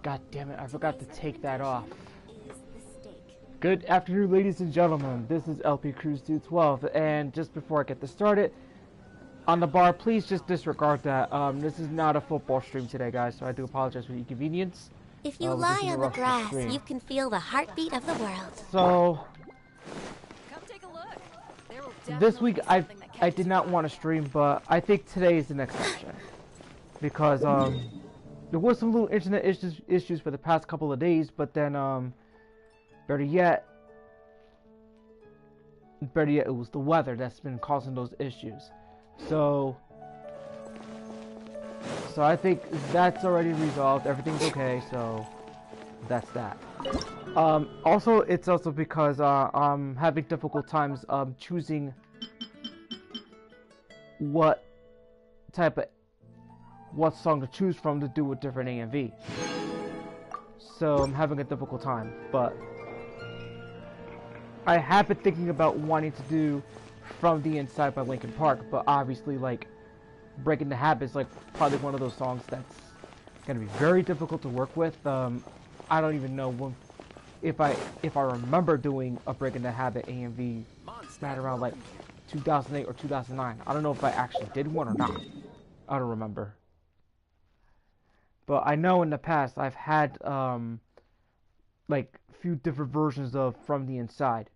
God damn it, I forgot to take that off. Good afternoon, ladies and gentlemen. This is LP Cruise 212, and just before I get this started, on the bar, please just disregard that. This is not a football stream today, guys, so I do apologize for the inconvenience. If you lie on the grass, you can feel the heartbeat of the world. So, Come take a look. this week I did not want to stream, but I think today is an exception. Because, there was some little internet issues for the past couple of days, but then, better yet, it was the weather that's been causing those issues. So I think that's already resolved. Everything's okay, so that's that. Also, it's also because I'm having difficult times choosing what song to choose from to do with different AMV. So I'm having a difficult time, but I have been thinking about wanting to do From the Inside by Linkin Park, but obviously, like, Breaking the Habit is like probably one of those songs that's gonna be very difficult to work with. I don't even know if I remember doing a Breaking the Habit AMV at around like 2008 or 2009. I don't know if I actually did one or not. I don't remember. But I know in the past I've had like a few different versions of From the Inside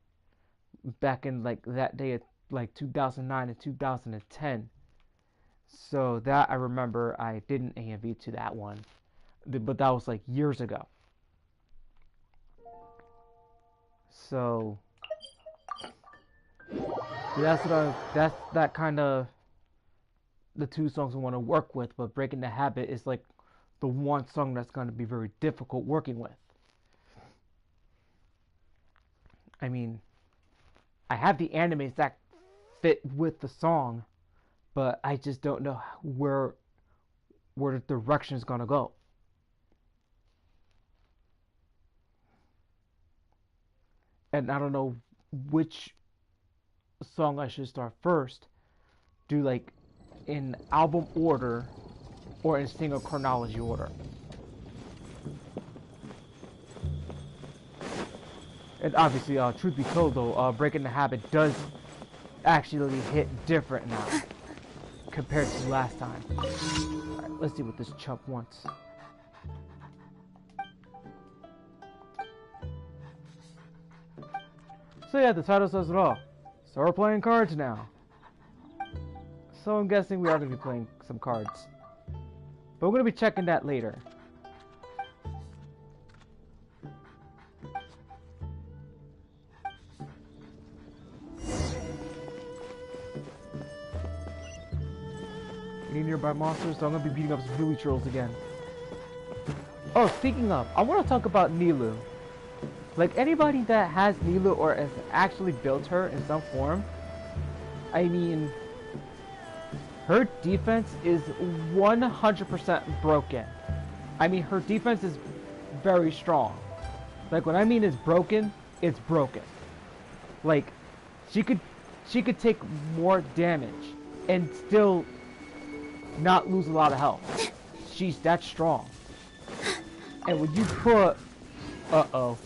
back in like that day at like 2009 and 2010. So that I remember I did an AMV to that one, but that was like years ago. So that's that kind of the two songs I want to work with, but Breaking the Habit is like the one song that's going to be very difficult working with. I mean, I have the animes that fit with the song, but I just don't know where the direction is gonna go. And I don't know which song I should start first. Do like in album order or in single chronology order. And obviously, truth be told though, Breaking the Habit does actually hit different now compared to last time. Alright, let's see what this chump wants. So yeah, the title says it all. So we're playing cards now. So I'm guessing we are going to be playing some cards. But we're going to be checking that later. Any nearby monsters, so I'm gonna be beating up some Billy Trolls again. Oh, speaking of, I want to talk about Nilu. Like, anybody that has Nilu or has actually built her in some form, I mean, her defense is 100% broken. I mean, her defense is very strong. Like, what I mean is broken, it's broken. Like, she could take more damage and still not lose a lot of health. She's that strong. And when you put... Uh-oh.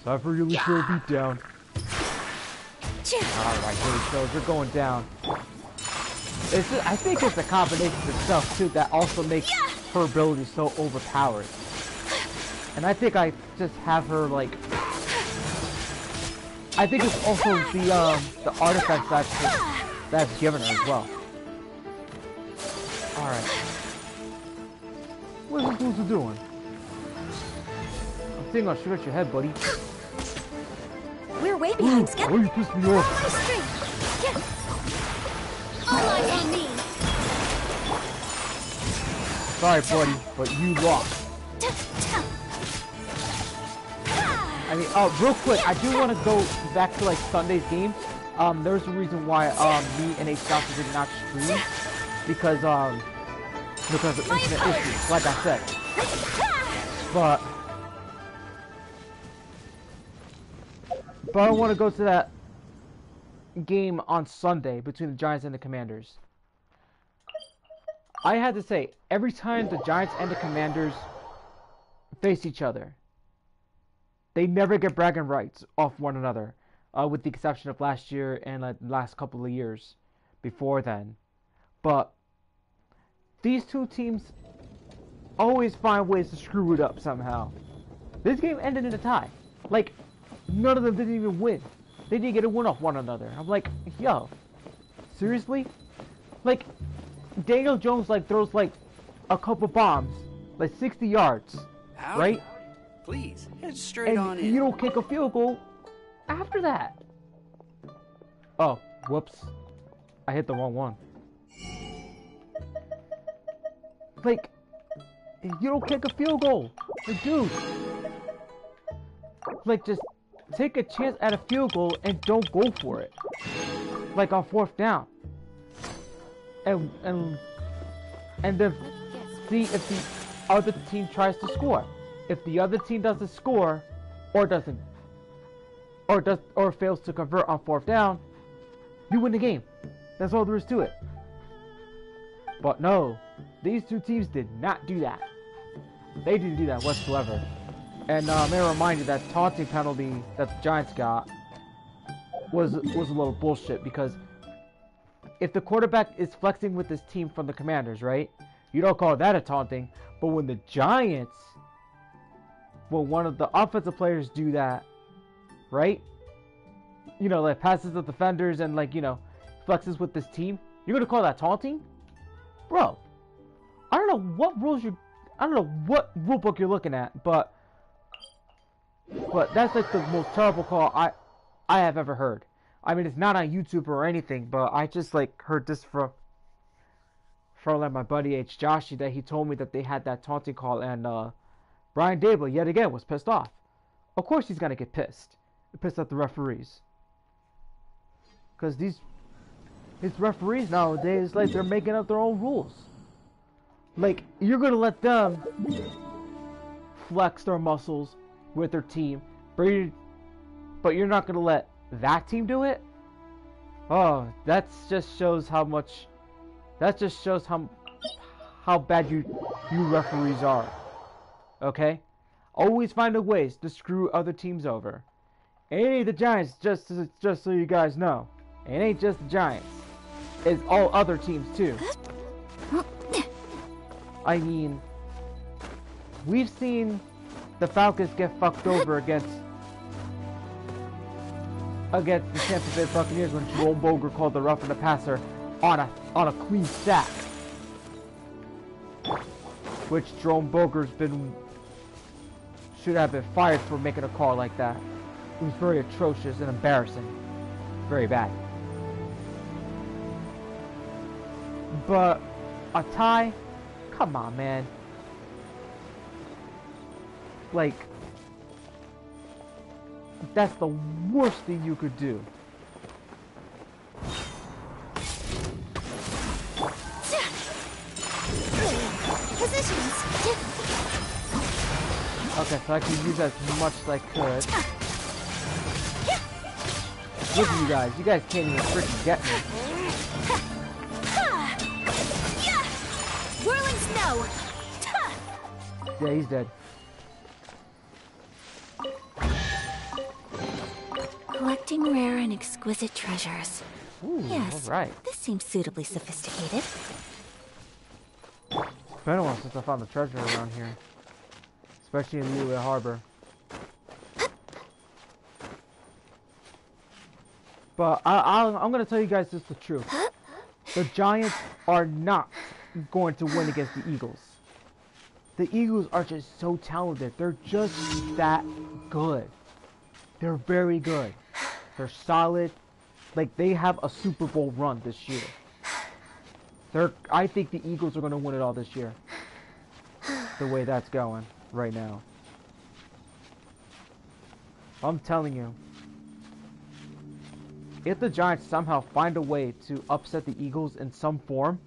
Time for your little beat down. Alright, so you're going down. It's just, I think it's a combination of stuff, too, that also makes her ability so overpowered. And I think I just have her, like... I think it's also the artifacts that's given her as well. Alright. What is this loser doing? I'm thinking I'll shoot at your head, buddy. We're way behind schedule. Oh, you pissed me off. All eyes on me. Sorry, buddy, but you lost. I mean, real quick, I do want to go back to like Sunday's game. There's a reason why me and H. did not stream because of internet issues, like I said. But I want to go to that game on Sunday between the Giants and the Commanders. I had to say, every time the Giants and the Commanders face each other, they never get bragging rights off one another, with the exception of last year and the last couple of years before then. But these two teams always find ways to screw it up somehow. This game ended in a tie. Like, none of them didn't even win. They didn't get a win off one another. I'm like, yo, seriously? Like, Daniel Jones like throws like a couple bombs, like 60 yards, Howdy. right? Please, head straight And on in. you don't kick a field goal after that. Oh, whoops. I hit the wrong one. Like, you don't kick a field goal. Like, dude. Like, just take a chance at a field goal and don't go for it. Like on 4th down. And then see if the other team tries to score. If the other team doesn't score, or fails to convert on 4th down, you win the game. That's all there is to it. But no, these two teams did not do that. They didn't do that whatsoever. And may I remind you that taunting penalty that the Giants got was a little bullshit, because if the quarterback is flexing with his team from the Commanders, right? You don't call that a taunting. But when the Giants, when one of the offensive players do that, right? You know, like passes the defenders and like, you know, flexes with this team, you're gonna call that taunting? Bro, I don't know what what rule book you're looking at, but that's like the most terrible call I have ever heard. I mean, it's not on YouTube or anything, but I just like heard this from like my buddy H. Joshi, that he told me that they had that taunting call, and Brian Dable yet again was pissed off. Of course he's gonna get pissed at the referees, because these referees nowadays, like, they're making up their own rules. Like, you're gonna let them flex their muscles with their team, but you're not gonna let that team do it? Oh, that just shows how bad you referees are. Okay? Always find a ways to screw other teams over. It ain't the Giants, just so you guys know. It ain't just the Giants. It's all other teams too. I mean, we've seen the Falcons get fucked over against the Tampa Bay Buccaneers when Jerome Boger called the roughing the passer on a clean sack, which Jerome Boger's should have been fired for making a call like that. It was very atrocious and embarrassing, very bad. But a tie, come on, man. Like, that's the worst thing you could do. Positions. Okay, so I can use as much as I could. Look at you guys. You guys can't even freaking get me. Whirling snow. Yeah, he's dead. Collecting rare and exquisite treasures. Ooh, Yes, alright. this seems suitably sophisticated. It's been a while since I found the treasure around here. Especially in Liyue Harbor. But I'm gonna tell you guys just the truth. The Giants are not going to win against the Eagles. The Eagles are just so talented. They're just that good. They're very good. They're solid. Like, they have a Super Bowl run this year. I think the Eagles are going to win it all this year. The way that's going right now. I'm telling you. If the Giants somehow find a way to upset the Eagles in some form,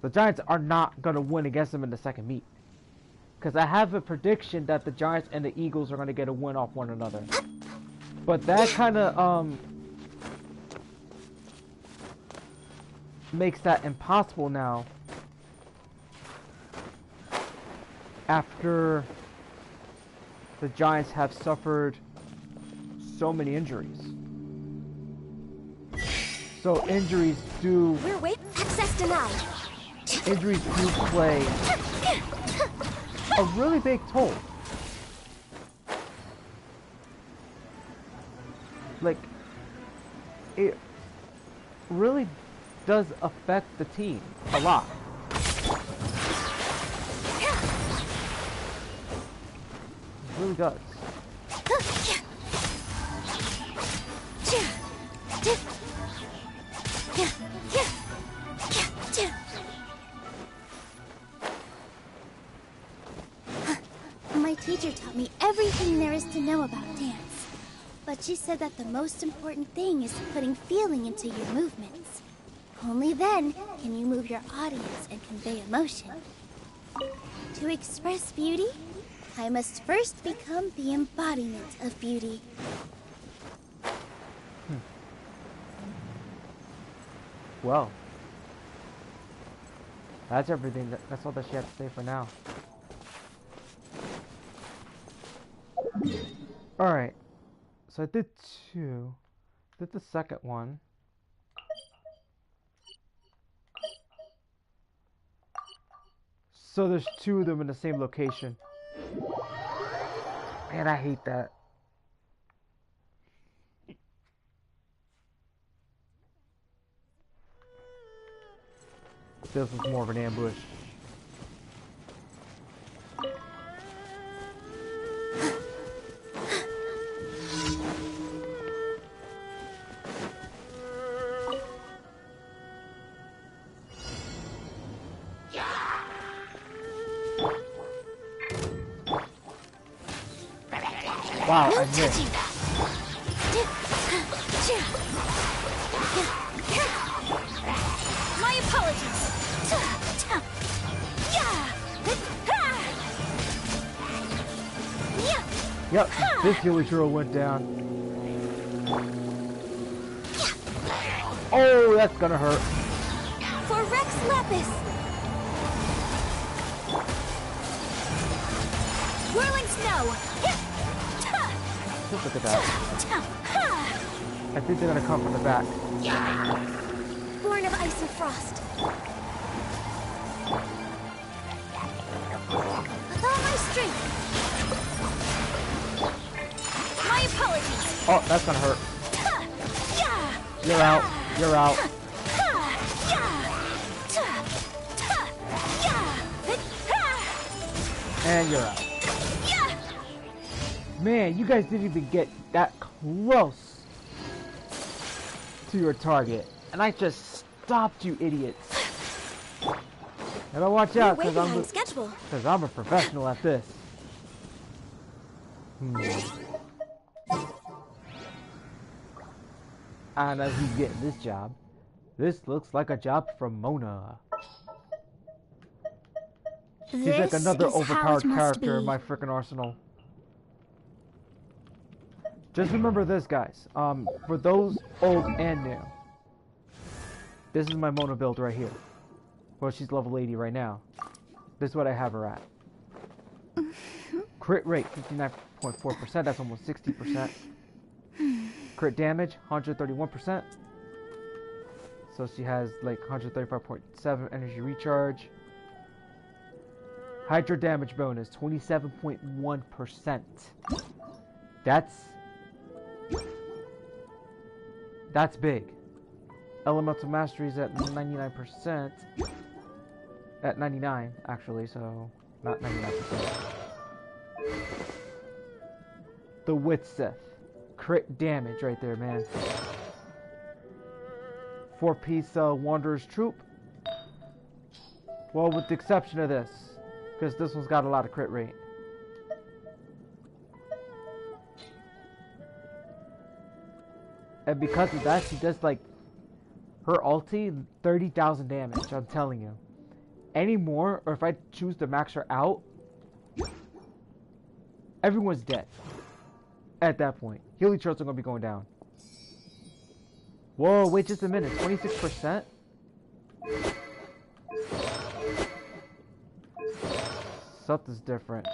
the Giants are not going to win against them in the second meet. Because I have a prediction that the Giants and the Eagles are going to get a win off one another. But that kind of, makes that impossible now. After the Giants have suffered so many injuries. So injuries do... We're wait. Access denied. Injuries do play a really big toll. Like, it really does affect the team a lot. It really does. My teacher taught me everything there is to know about dance. But she said that the most important thing is putting feeling into your movements. Only then can you move your audience and convey emotion. To express beauty, I must first become the embodiment of beauty. Well, that's everything. That's all that she had to say for now. Alright. So I did 2. Did the second one. So there's 2 of them in the same location. Man, I hate that. This was more of an ambush. Wow, I missed. My apologies. Yep, this Healy Drill went down. Oh, that's gonna hurt. For Rex Lapis! Whirling snow. Just look at that. I think they're gonna come from the back. Born of ice and frost. With all my strength. My apologies. Oh, that's gonna hurt. You're out. You're out. And you're out. Man, you guys didn't even get that close to your target. And I just stopped you idiots. Gotta watch out, because I'm a professional at this. I know who's getting this job. This looks like a job from Mona. She's like another overpowered character in my freaking arsenal. Just remember this, guys. For those old and new, this is my Mona build right here. Well, she's level 80 right now. This is what I have her at. Crit rate, 59.4%. That's almost 60%. Crit damage, 131%. So she has like 135.7 energy recharge. Hydro damage bonus, 27.1%. That's big. Elemental mastery is at 99%. At 99, actually, so not 99%. The Witseth. Crit damage right there, man. 4-piece Wanderer's Troop. Well, with the exception of this. Because this one's got a lot of crit rate. And because of that, she does like her ulti 30,000 damage, I'm telling you. Any more, or if I choose to max her out, everyone's dead. At that point. Healy charts are going to be going down. Whoa, wait just a minute. 26%? Something's different.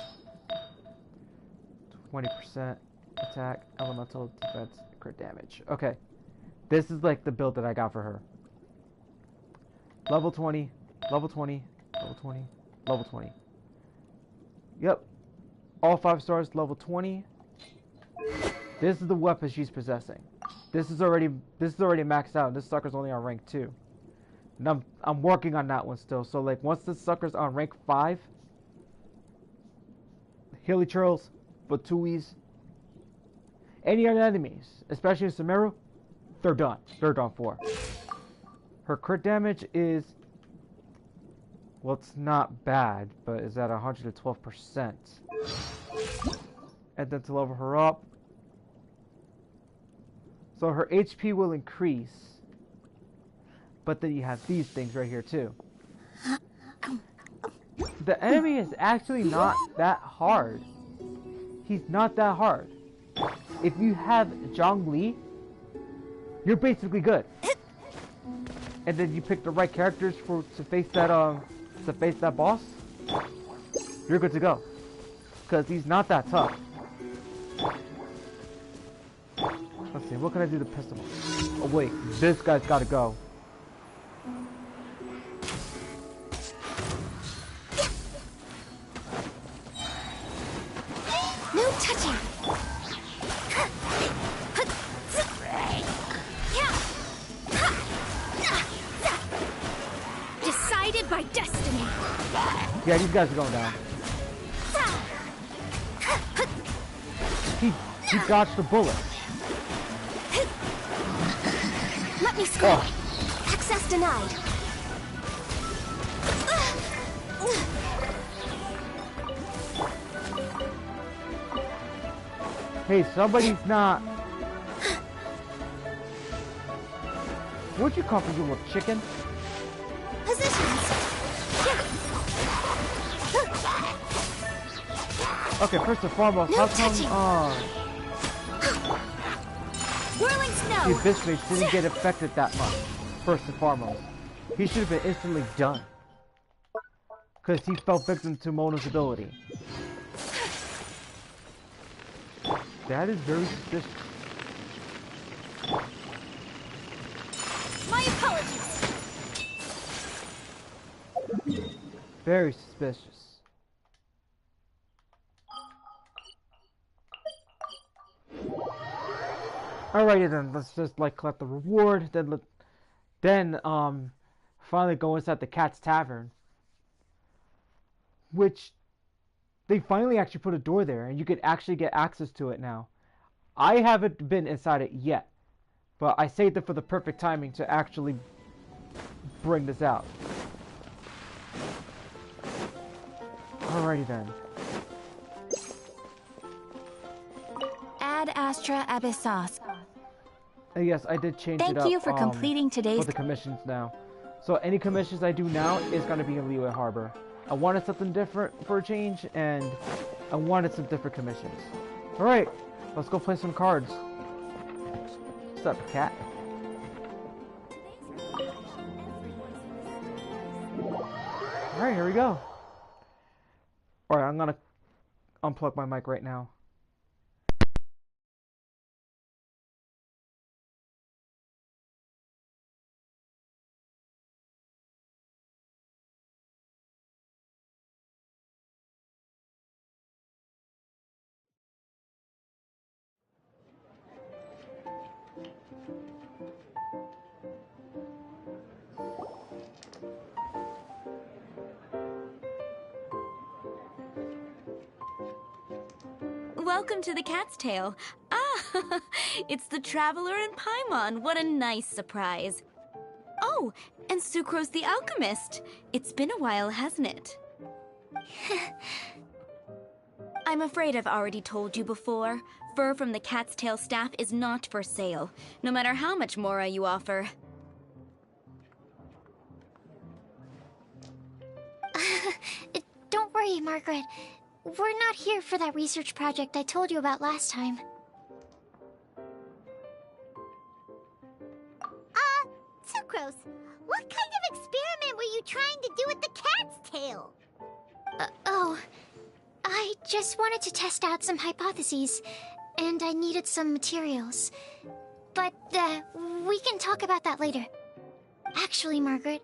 20% attack, elemental defense, crit damage. Okay. This is like the build that I got for her. Level 20, level 20, level 20, level 20. Yep. All 5 stars, level 20. This is the weapon she's possessing. This is already maxed out. This sucker's only on rank 2. And I'm working on that one still. So like once this sucker's on rank 5, Hilly Churls, Batuis, any other enemies, especially Sumeru, they're done. They're done for. Her crit damage is, well, it's not bad, but is at 112%. And then to level her up, so her HP will increase, but then you have these things right here too. The enemy is actually not that hard. He's not that hard. If you have Zhongli, you're basically good. And then you pick the right characters to face that boss, you're good to go. Because he's not that tough. Let's see, what can I do to piss him off? Oh wait, this guy's gotta go. No touching! Decided by destiny. Yeah, these guys are going down. He dodged the bullet. Let me score. Oh. Access denied. Hey, somebody's not... What'd you call for, you little chicken? Positions. Okay, first and foremost, No how come... touching. Whirling See, snow. Bismace didn't get affected that much, first and foremost. He should have been instantly done. Because he fell victim to Mona's ability. That is very suspicious. My apologies. Very suspicious. Alrighty then, let's just like collect the reward, then finally go inside the Cat's Tavern. Which they finally actually put a door there and you could actually get access to it now. I haven't been inside it yet, but I saved it for the perfect timing to actually bring this out. Alrighty then. Ad Astra Abyssos. Yes, I did change it up. Thank you for completing for today's the commissions now. So any commissions I do now is going to be in Liyue Harbor. I wanted something different for a change, and I wanted some different commissions. Alright, let's go play some cards. What's up, cat? Alright, here we go. Alright, I'm gonna unplug my mic right now. Welcome to the Cat's Tail. Ah, it's the Traveler and Paimon. What a nice surprise. Oh, and Sucrose the Alchemist. It's been a while, hasn't it? I'm afraid I've already told you before. Fur from the Cat's Tail staff is not for sale, no matter how much Mora you offer. Don't worry, Margaret. We're not here for that research project I told you about last time. Sucrose, what kind of experiment were you trying to do with the cat's tail? I just wanted to test out some hypotheses, and I needed some materials. But, we can talk about that later. Actually, Margaret,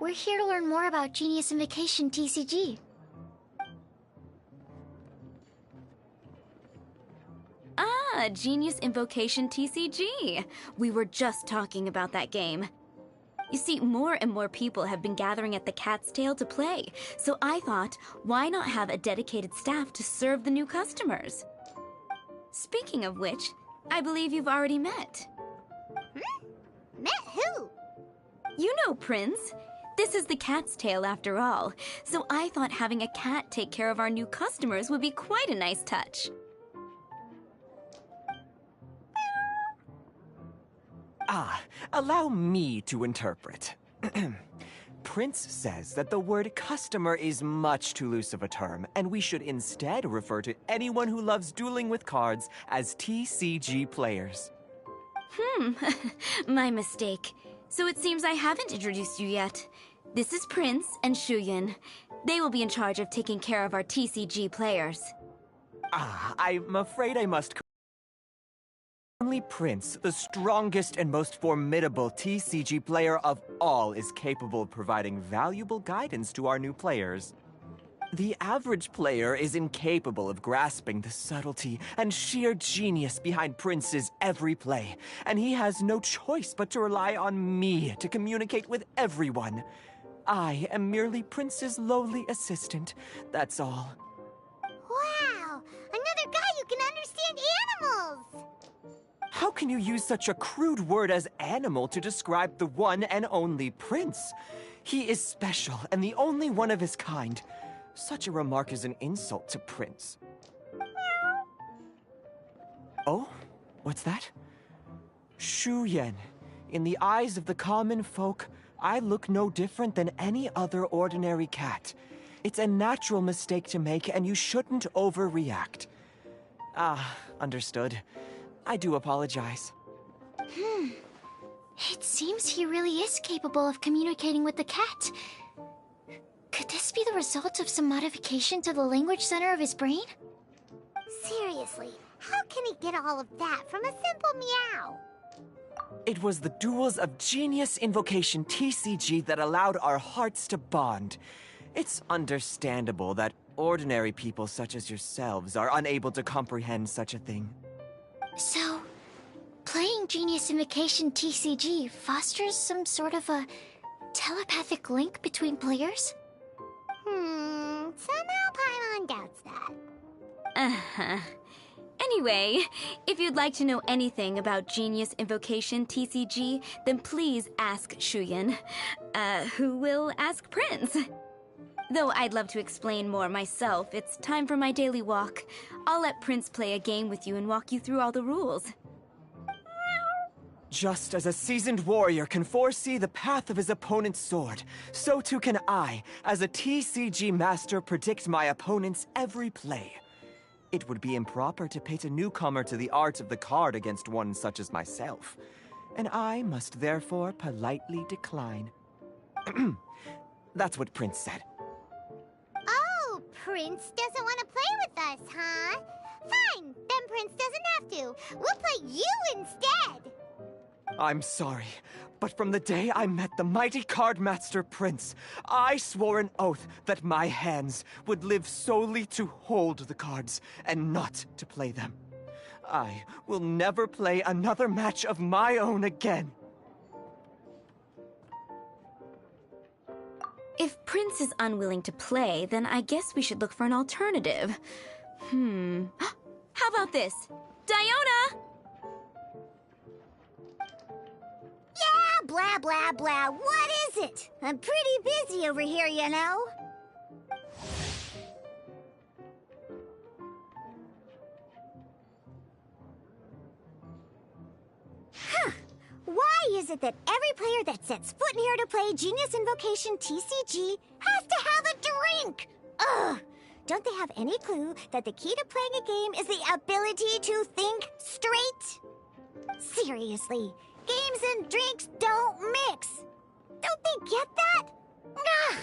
we're here to learn more about Genius Invocation TCG. Ah, Genius Invocation TCG. We were just talking about that game. You see, more and more people have been gathering at the Cat's Tail to play, so I thought, why not have a dedicated staff to serve the new customers? Speaking of which, I believe you've already met. Met who? You know, Prince. This is the Cat's Tail after all, so I thought having a cat take care of our new customers would be quite a nice touch. Allow me to interpret. Prince says that the word customer is much too loose of a term, and we should instead refer to anyone who loves dueling with cards as TCG players. My mistake. So it seems I haven't introduced you yet. This is Prince and Shuyan. They will be in charge of taking care of our TCG players. I'm afraid I must. Only Prince, the strongest and most formidable TCG player of all, is capable of providing valuable guidance to our new players. The average player is incapable of grasping the subtlety and sheer genius behind Prince's every play, and he has no choice but to rely on me to communicate with everyone. I am merely Prince's lowly assistant, that's all. Wow! Another guy who can understand animals! How can you use such a crude word as animal to describe the one and only Prince? He is special and the only one of his kind. Such a remark is an insult to Prince. Oh? What's that? Shuyan. In the eyes of the common folk, I look no different than any other ordinary cat. It's a natural mistake to make, and you shouldn't overreact. Understood. I do apologize. It seems he really is capable of communicating with the cat. Could this be the result of some modification to the language center of his brain? Seriously, how can he get all of that from a simple meow? It was the duels of Genius Invocation TCG that allowed our hearts to bond. It's understandable that ordinary people such as yourselves are unable to comprehend such a thing. So, playing Genius Invocation TCG fosters some sort of a telepathic link between players? Somehow Paimon doubts that. Anyway, if you'd like to know anything about Genius Invocation TCG, then please ask Shuyan, who will ask Prince. Though I'd love to explain more myself, it's time for my daily walk. I'll let Prince play a game with you and walk you through all the rules. Just as a seasoned warrior can foresee the path of his opponent's sword, so too can I, as a TCG master, predict my opponent's every play. It would be improper to pit a newcomer to the art of the card against one such as myself, and I must therefore politely decline. That's what Prince said. Oh, Prince doesn't want to play with us, huh? Fine, then Prince doesn't have to. We'll play you instead. I'm sorry, but from the day I met the mighty cardmaster Prince, I swore an oath that my hands would live solely to hold the cards and not to play them. I will never play another match of my own again. If Prince is unwilling to play, then I guess we should look for an alternative. How about this? Diona! Yeah, blah, blah, blah. What is it? I'm pretty busy over here, you know. Why is it that every player that sets foot in here to play Genius Invocation TCG has to have a drink? Ugh! Don't they have any clue that the key to playing a game is the ability to think straight? Seriously, games and drinks don't mix. Don't they get that? Ugh.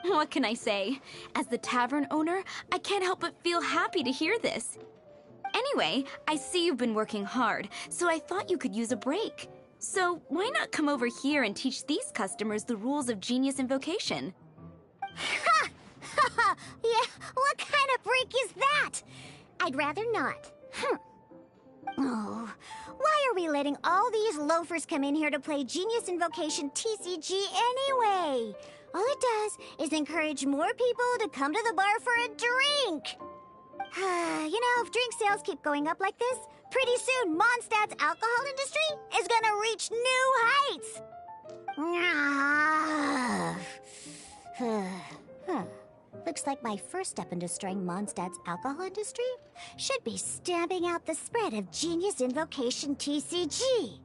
What can I say? As the tavern owner, I can't help but feel happy to hear this. Anyway, I see you've been working hard, so I thought you could use a break. So why not come over here and teach these customers the rules of Genius Invocation? Ha! Yeah, what kind of break is that? I'd rather not. Oh, why are we letting all these loafers come in here to play Genius Invocation TCG anyway? All it does is encourage more people to come to the bar for a drink. You know, if drink sales keep going up like this, pretty soon Mondstadt's alcohol industry is gonna reach new heights. Looks like my first step in destroying Mondstadt's alcohol industry should be stamping out the spread of Genius Invocation TCG.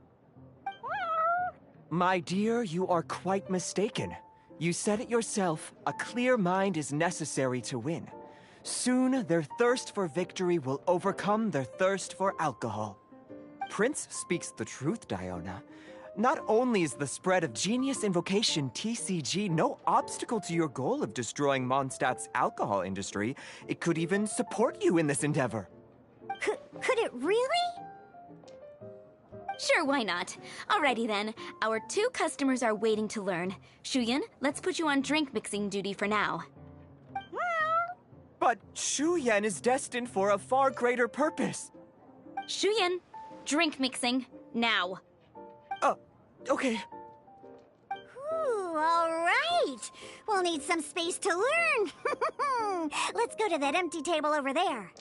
My dear, you are quite mistaken. You said it yourself, a clear mind is necessary to win. Soon, their thirst for victory will overcome their thirst for alcohol. Prince speaks the truth, Diona. Not only is the spread of Genius Invocation TCG no obstacle to your goal of destroying Mondstadt's alcohol industry, it could even support you in this endeavor. Could it really? Sure, why not? Alrighty then, our 2 customers are waiting to learn. Shuyan, let's put you on drink mixing duty for now. But Shuyan is destined for a far greater purpose. Shuyan, drink mixing, now. Okay. Ooh, all right. We'll need some space to learn. Let's go to that empty table over there.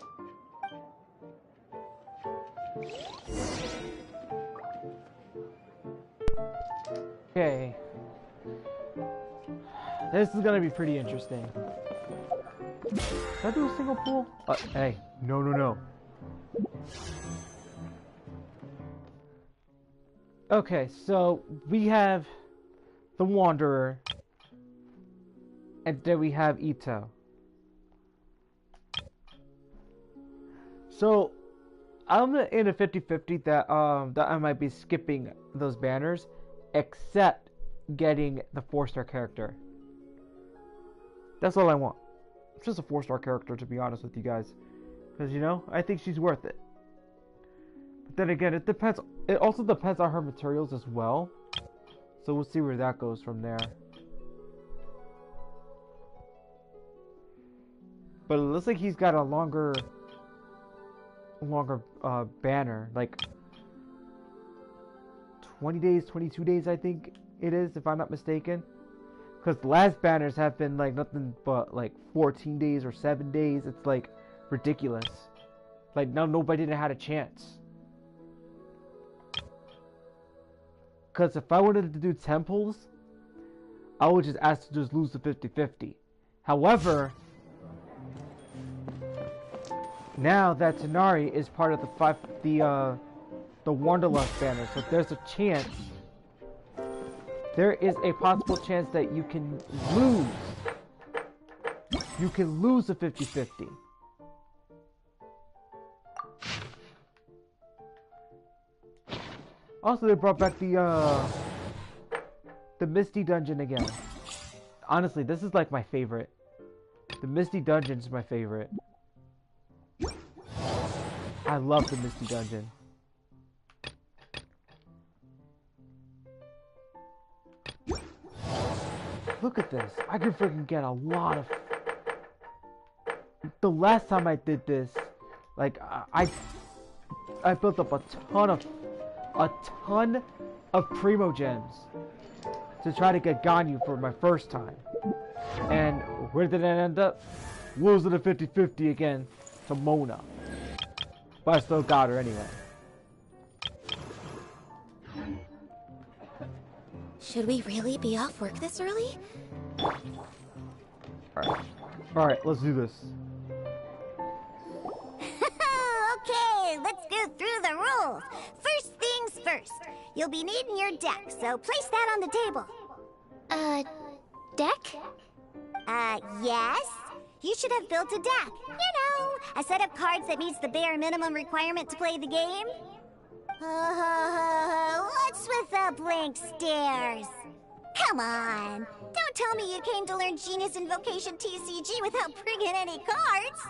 Okay. This is gonna be pretty interesting. Did I do a single pool? Hey, no. Okay, so we have the Wanderer, and then we have Ito. So I'm in a 50-50 that I might be skipping those banners, except getting the 4-star character. That's all I want. It's just a 4-star character, to be honest with you guys, because you know I think she's worth it. But then again, it depends. It also depends on her materials as well. So we'll see where that goes from there. But it looks like he's got a longer banner, like 20 days, 22 days, I think it is, if I'm not mistaken. Because the last banners have been like nothing but like 14 days or 7 days. It's like ridiculous. Like now nobody didn't had a chance. Because if I wanted to do temples, I would just ask to just lose the 50-50. However, now that Tanari is part of the Wanderlust banner, so there's a chance. There is a possible chance that you can lose. You can lose the 50-50. Also, they brought back the Misty Dungeon again. Honestly, this is like my favorite. The Misty Dungeon is my favorite. I love the Misty Dungeon. Look at this. I can freaking get a lot of... The last time I did this, like, I built up a ton of Primo Gems to try to get Ganyu for my first time. And where did it end up? Losing the 50-50 again to Mona. But I still got her anyway. Should we really be off work this early? Alright, let's do this. Okay, let's go through the rules. First things first. You'll be needing your deck, so place that on the table. Deck? Yes? You should have built a deck. You know, a set of cards that meets the bare minimum requirement to play the game. What's with the blank stares? Come on! Don't tell me you came to learn Genius Invocation TCG without bringing any cards!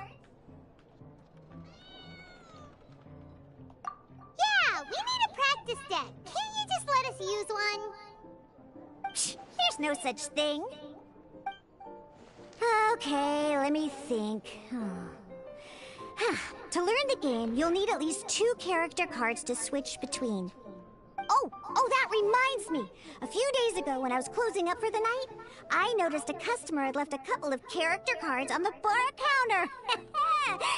Yeah, we need a practice deck. Can't you just let us use one? Psh, there's no such thing. Okay, let me think. To learn the game, you'll need at least 2 character cards to switch between. Oh, that reminds me. A few days ago when I was closing up for the night, I noticed a customer had left a couple of character cards on the bar counter.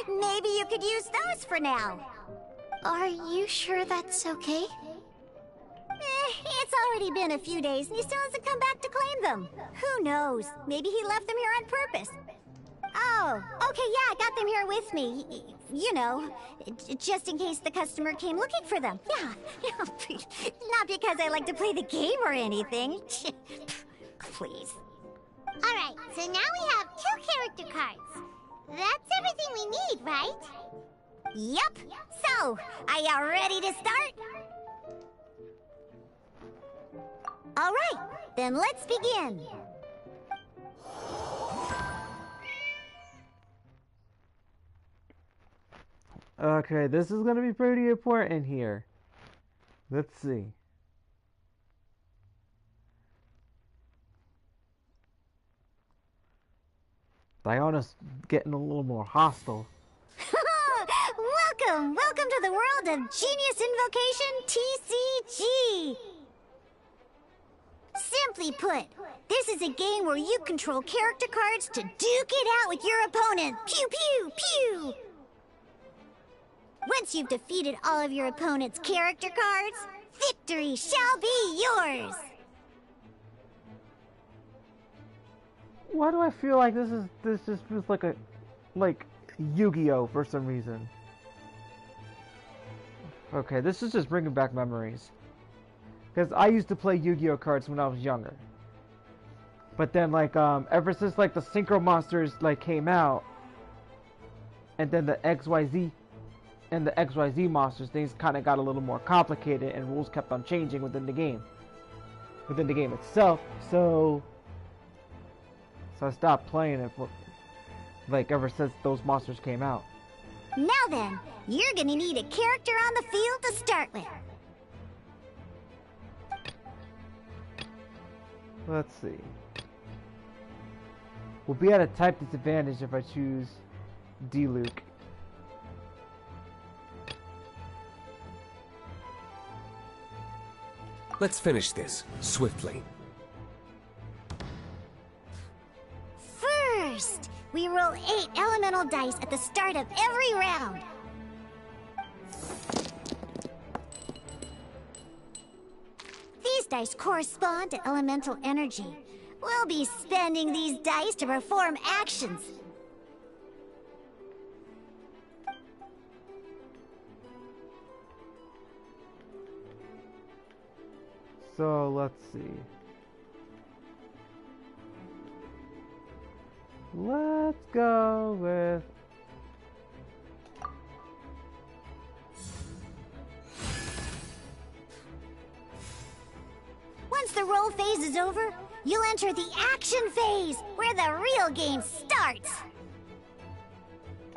Maybe you could use those for now. Are you sure that's okay? It's already been a few days and he still hasn't come back to claim them. Who knows? Maybe he left them here on purpose. Oh, okay, yeah, I got them here with me. You know, just in case the customer came looking for them. Yeah, not because I like to play the game or anything. Please. Alright, so now we have 2 character cards. That's everything we need, right? Yep. So, are you ready to start? Alright, then let's begin. Okay, this is gonna be pretty important here. Let's see. Diana's getting a little more hostile. Welcome to the world of Genius Invocation TCG! Simply put, this is a game where you control character cards to duke it out with your opponent. Pew pew pew! Once you've defeated all of your opponent's character cards, victory shall be yours! Why do I feel like this just feels like Yu-Gi-Oh for some reason? Okay, this is just bringing back memories. Because I used to play Yu-Gi-Oh cards when I was younger. But then ever since the Synchro Monsters came out, and then the XYZ and the XYZ Monsters, things kind of got a little more complicated and rules kept on changing within the game itself. So I stopped playing it for ever since those monsters came out. Now then, you're gonna need a character on the field to start with. Let's see. We'll be at a type disadvantage if I choose D-Luke. Let's finish this swiftly. First, we roll 8 elemental dice at the start of every round. These dice correspond to elemental energy. We'll be spending these dice to perform actions. So let's see. Let's go with Once the roll phase is over, you'll enter the action phase, where the real game starts.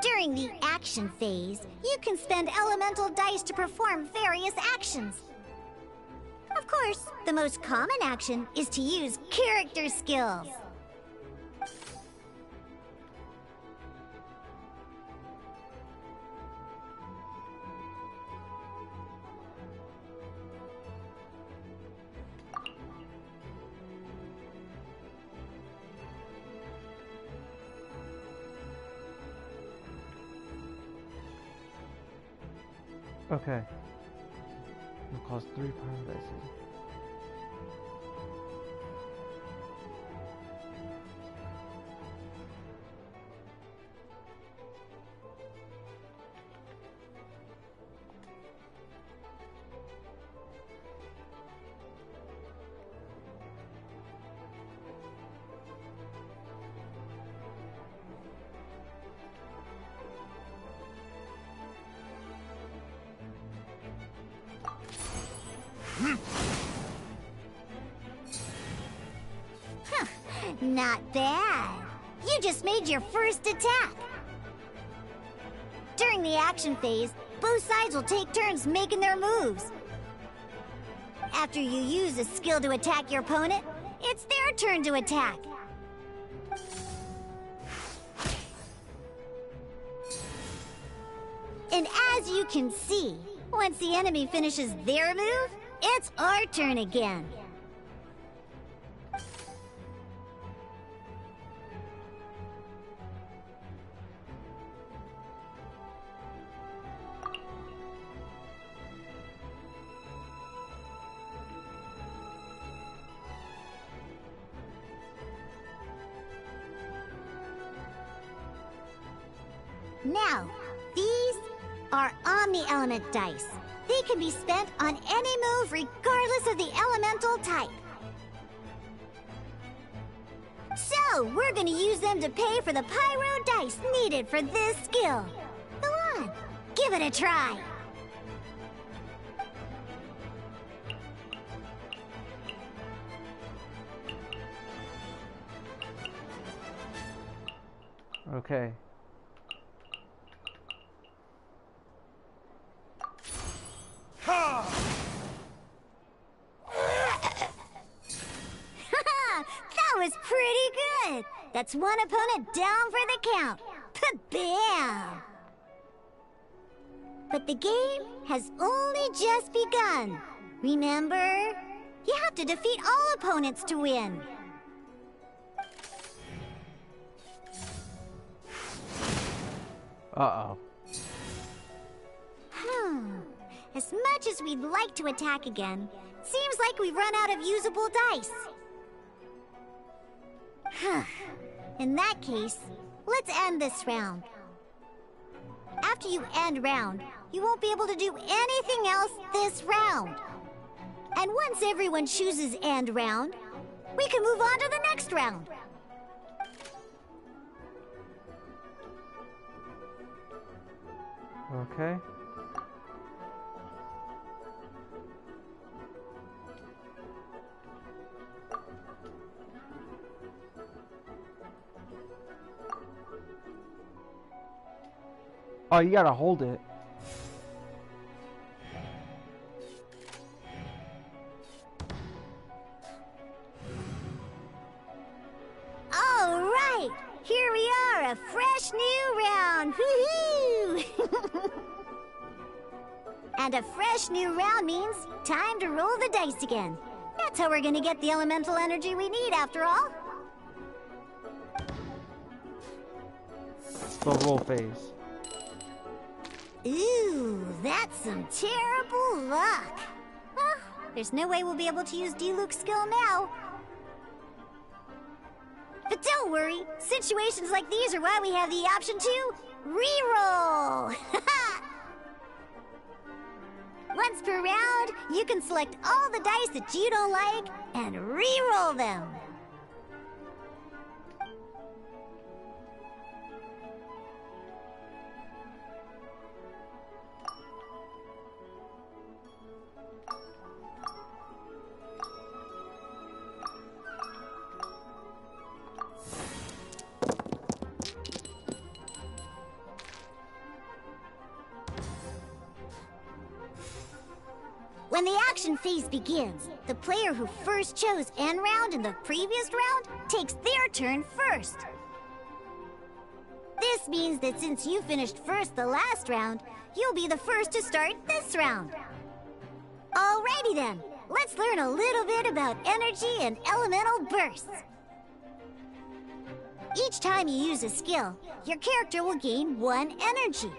During the action phase, you can spend elemental dice to perform various actions. Of course, the most common action is to use character skills. okay. It'll cost 3 paradises. Not bad. You just made your first attack. During the action phase, both sides will take turns making their moves. After you use a skill to attack your opponent, it's their turn to attack. And as you can see, once the enemy finishes their move, it's our turn again. Now, these are Omni-Element dice. They can be spent on any move regardless of the elemental type. So, we're gonna use them to pay for the pyro dice needed for this skill. Go on, give it a try. Okay. That was pretty good. That's one opponent down for the count. Bam! But the game has only just begun. Remember? You have to defeat all opponents to win. Uh-oh. As much as we'd like to attack again, seems like we've run out of usable dice. In that case, let's end this round. After you end round, you won't be able to do anything else this round. And once everyone chooses end round, we can move on to the next round. Okay. Oh, you gotta hold it. All right, here we are, a fresh new round. Woohoo! And a fresh new round means time to roll the dice again. That's how we're gonna get the elemental energy we need, after all. The roll phase. Ooh, that's some terrible luck. Well, there's no way we'll be able to use Diluc's skill now. But don't worry, situations like these are why we have the option to reroll. Once per round, you can select all the dice that you don't like and reroll them. When the action phase begins, the player who first chose end round in the previous round takes their turn first. This means that since you finished first the last round, you'll be the first to start this round. Alrighty then, let's learn a little bit about energy and elemental bursts. Each time you use a skill, your character will gain 1 energy.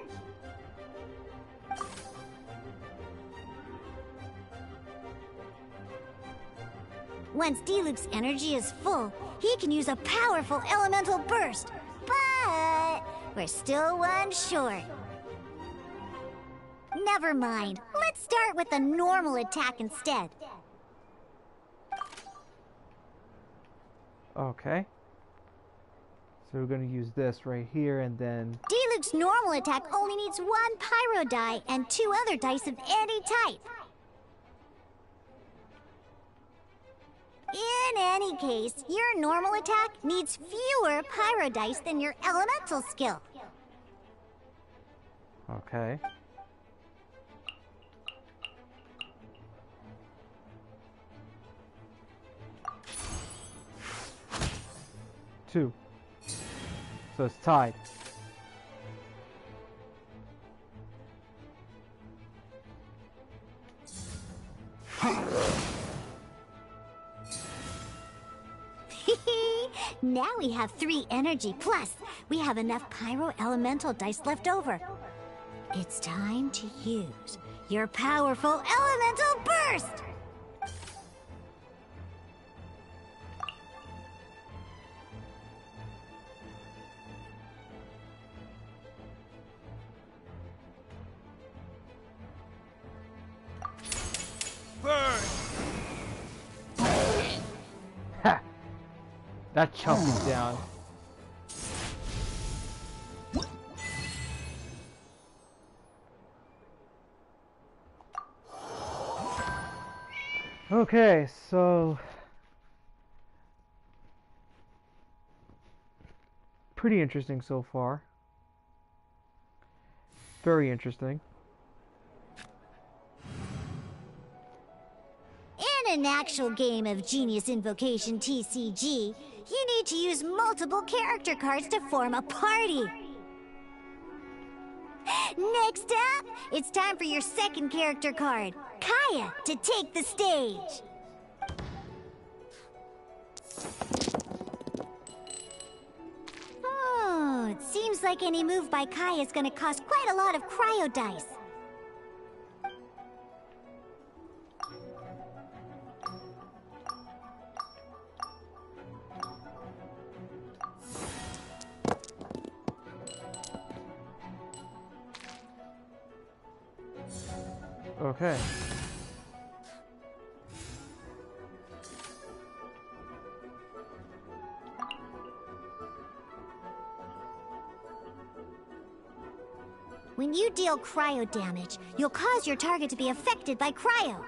Once Diluc's energy is full, he can use a powerful elemental burst. But we're still one short. Never mind. Let's start with a normal attack instead. Okay. So we're gonna use this right here and then... Diluc's normal attack only needs 1 pyro die and 2 other dice of any type. In any case, your normal attack needs fewer pyro dice than your elemental skill. Okay. Two. So it's tied. Now we have 3 energy, plus we have enough pyro elemental dice left over. It's time to use your powerful elemental burst! Ha! That chunk is down. Okay, so pretty interesting so far. Very interesting. In an actual game of Genius Invocation TCG, you need to use multiple character cards to form a party. Next up, it's time for your second character card, Kaya, to take the stage. Oh, it seems like any move by Kaya is going to cost quite a lot of cryo dice. Okay. When you deal cryo damage, you'll cause your target to be affected by cryo.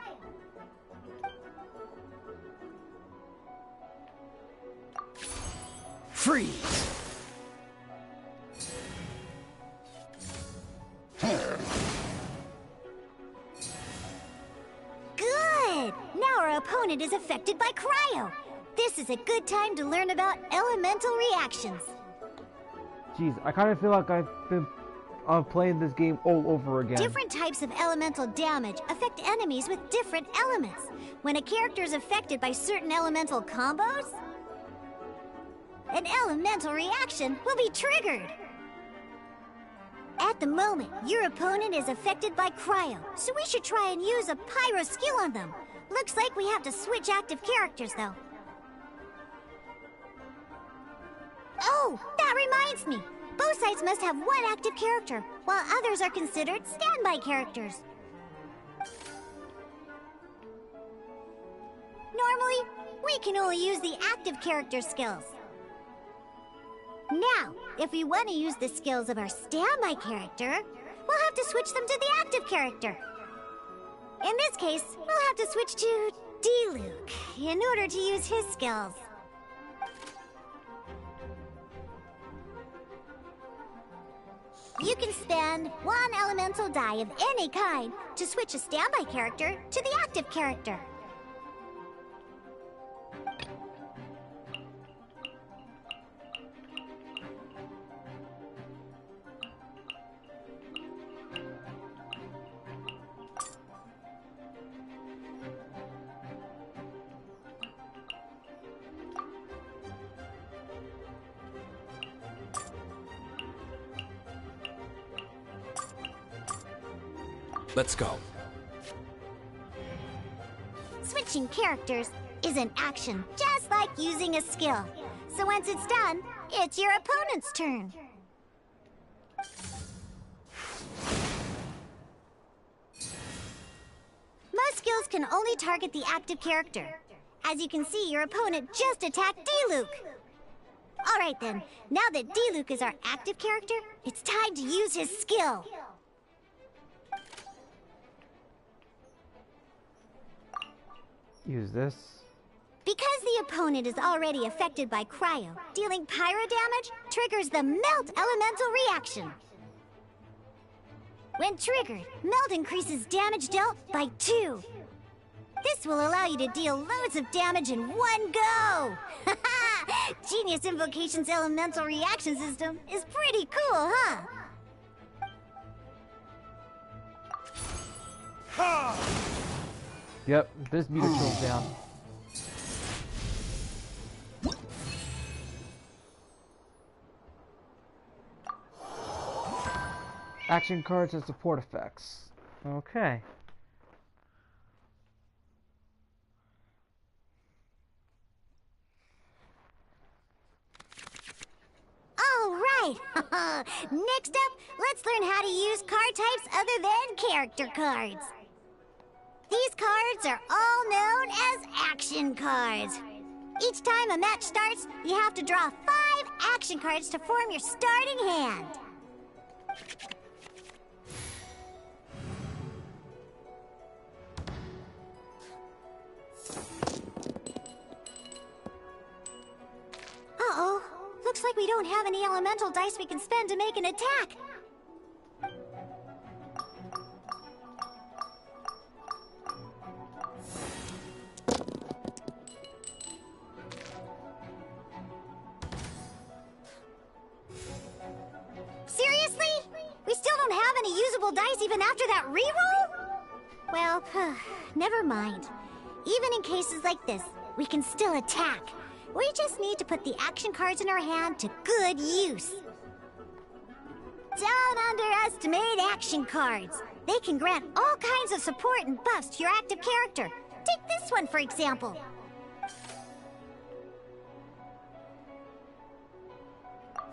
Freeze! Good! Now our opponent is affected by cryo. This is a good time to learn about elemental reactions. Jeez, I kind of feel like I've been playing this game all over again. Different types of elemental damage affect enemies with different elements. When a character is affected by certain elemental combos, an elemental reaction will be triggered. At the moment, your opponent is affected by cryo, so we should try and use a pyro skill on them. Looks like we have to switch active characters, though. Oh, that reminds me. Both sides must have one active character, while others are considered standby characters. Normally, we can only use the active character skills. Now, if we want to use the skills of our standby character, we'll have to switch them to the active character. In this case, we'll have to switch to D-Luke in order to use his skills. You can spend one elemental die of any kind to switch a standby character to the active character. Let's go. Switching characters is an action, just like using a skill. So once it's done, it's your opponent's turn. Most skills can only target the active character. As you can see, your opponent just attacked D-Luke. Alright then, now that D-Luke is our active character, it's time to use his skill. Use this. Because the opponent is already affected by cryo, dealing pyro damage triggers the melt elemental reaction. When triggered, melt increases damage dealt by 2. This will allow you to deal loads of damage in one go! Genius Invocation's elemental reaction system is pretty cool, huh? Yep, this meter trolls down. Action cards and support effects. Okay. All right. Next up, let's learn how to use card types other than character cards. These cards are all known as action cards. Each time a match starts, you have to draw 5 action cards to form your starting hand. Uh-oh. Looks like we don't have any elemental dice we can spend to make an attack. Seriously? We still don't have any usable dice even after that reroll? Well, never mind. Even in cases like this, we can still attack. We just need to put the action cards in our hand to good use. Don't underestimate action cards. They can grant all kinds of support and buffs to your active character. Take this one, for example.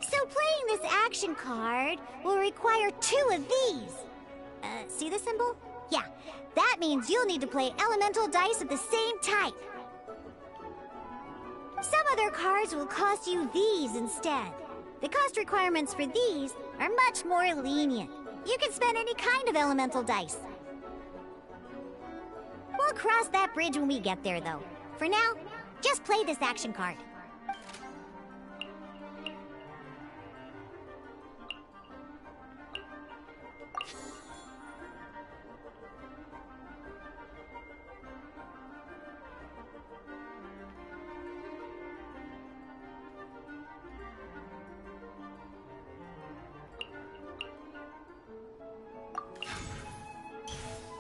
So playing this action card will require 2 of these. See the symbol? Yeah, that means you'll need to play elemental dice of the same type. Some other cards will cost you these instead. The cost requirements for these are much more lenient. You can spend any kind of elemental dice. We'll cross that bridge when we get there, though. For now, just play this action card.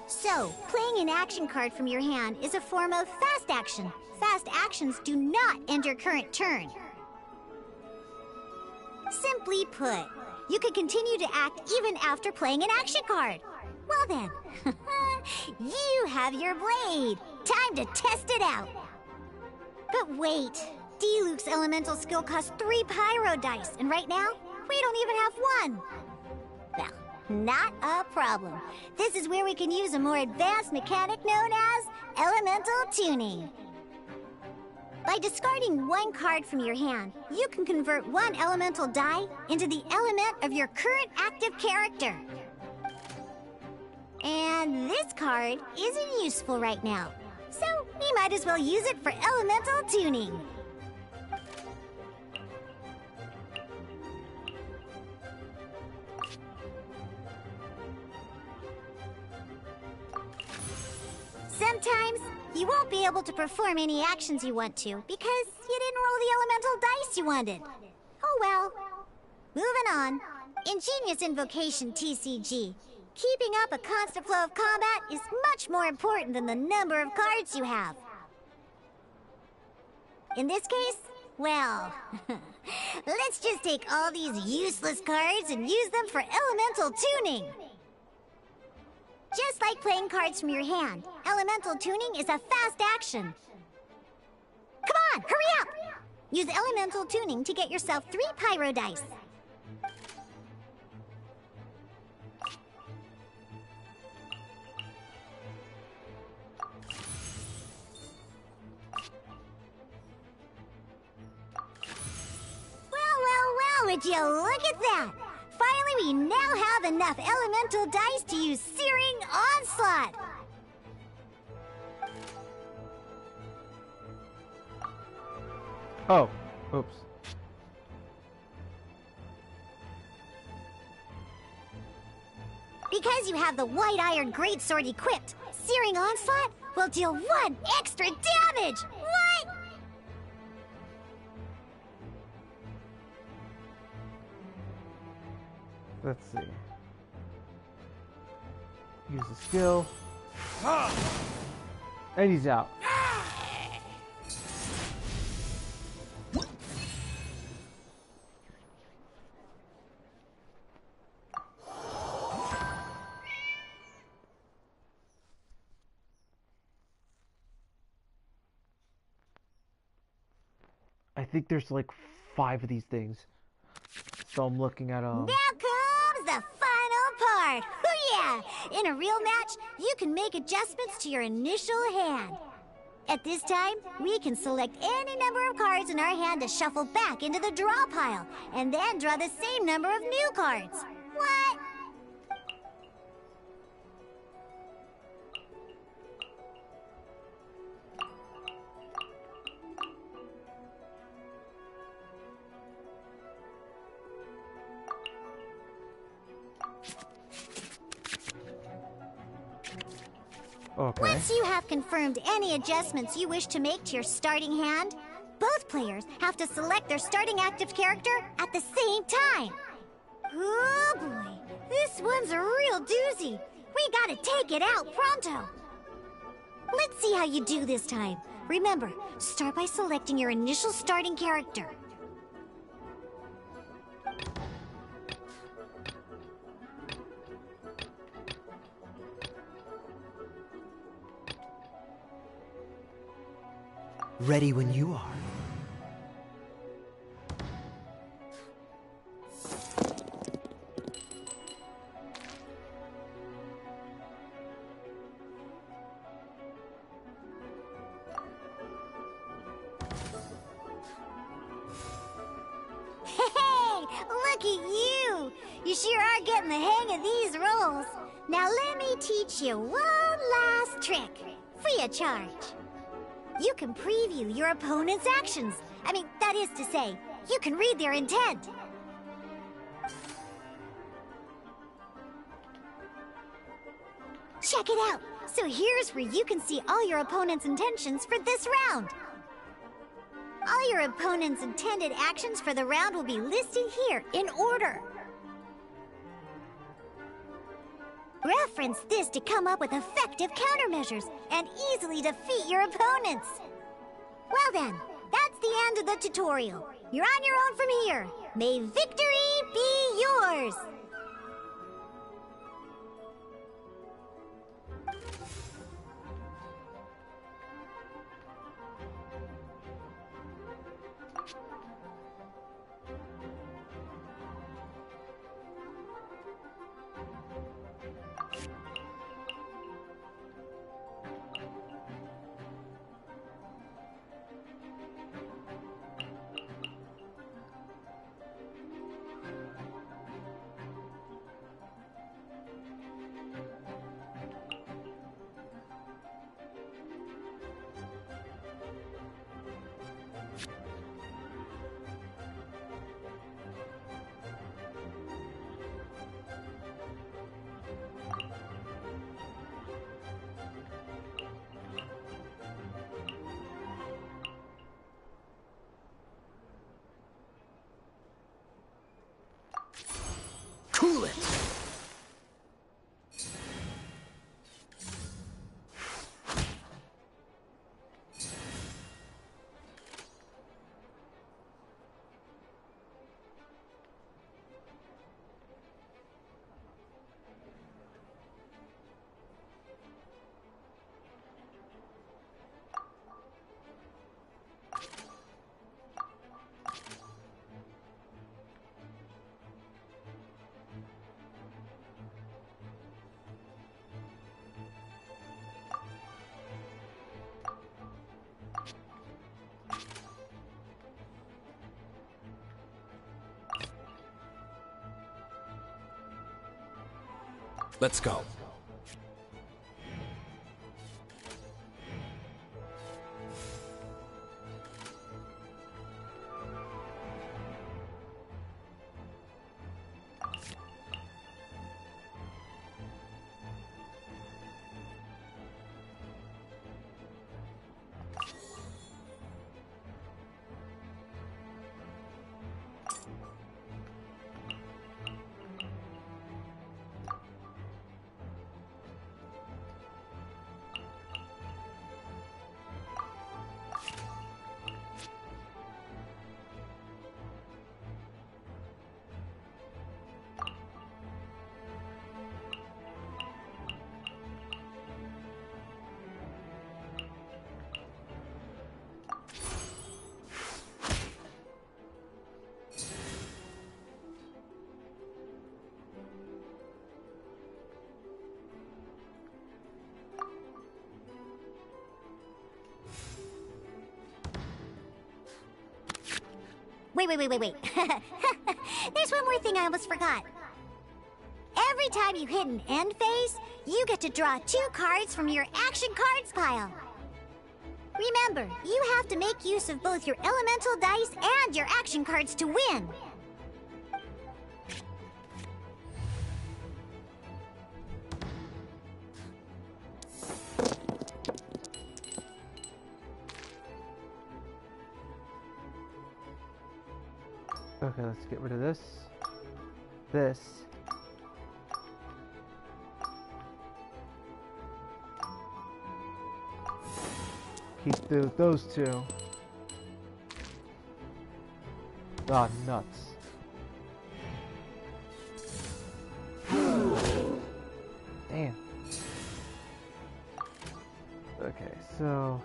So, playing an action card from your hand is a form of fast action. Fast actions do not end your current turn. Simply put, you can continue to act even after playing an action card. Well then, you have your blade. Time to test it out. But wait, D-Luke's elemental skill costs 3 pyro dice, and right now, we don't even have 1. Well, not a problem. This is where we can use a more advanced mechanic known as elemental tuning. By discarding 1 card from your hand, you can convert 1 elemental die into the element of your current active character. And this card isn't useful right now, so we might as well use it for elemental tuning. Sometimes, you won't be able to perform any actions you want to because you didn't roll the elemental dice you wanted. Oh well. Moving on. In Genius Invocation TCG, keeping up a constant flow of combat is much more important than the number of cards you have. In this case, well, let's just take all these useless cards and use them for elemental tuning. Just like playing cards from your hand, elemental tuning is a fast action. Come on, hurry up! Use elemental tuning to get yourself 3 pyro dice. Well, would you look at that? Finally, we now have enough elemental dice to use Searing Onslaught! Oh, oops. Because you have the White Iron Greatsword equipped, Searing Onslaught will deal 1 extra damage! What? Let's see. Use the skill. And he's out. I think there's like 5 of these things. So I'm looking at Now comes the final part! Oh yeah! In a real match, you can make adjustments to your initial hand. At this time, we can select any number of cards in our hand to shuffle back into the draw pile, and then draw the same number of new cards. What? Okay. Once you have confirmed any adjustments you wish to make to your starting hand, both players have to select their starting active character at the same time. Oh boy, this one's a real doozy. We gotta take it out pronto. Let's see how you do this time. Remember, start by selecting your initial starting character. Ready when you are. Hey, look at you! You sure are getting the hang of these rolls. Now let me teach you one last trick, free of charge. You can preview your opponent's actions. I mean, that is to say, you can read their intent. Check it out. So here's where you can see all your opponent's intentions for this round. All your opponent's intended actions for the round will be listed here in order. Reference this to come up with effective countermeasures and easily defeat your opponents. Well then, that's the end of the tutorial. You're on your own from here. May victory be yours! Cool it! Let's go. Wait. There's one more thing I almost forgot. Every time you hit an end phase, you get to draw 2 cards from your action cards pile. Remember, you have to make use of both your elemental dice and your action cards to win. Okay, let's get rid of this. This. Keep those 2. God, nuts. Damn. Okay, so...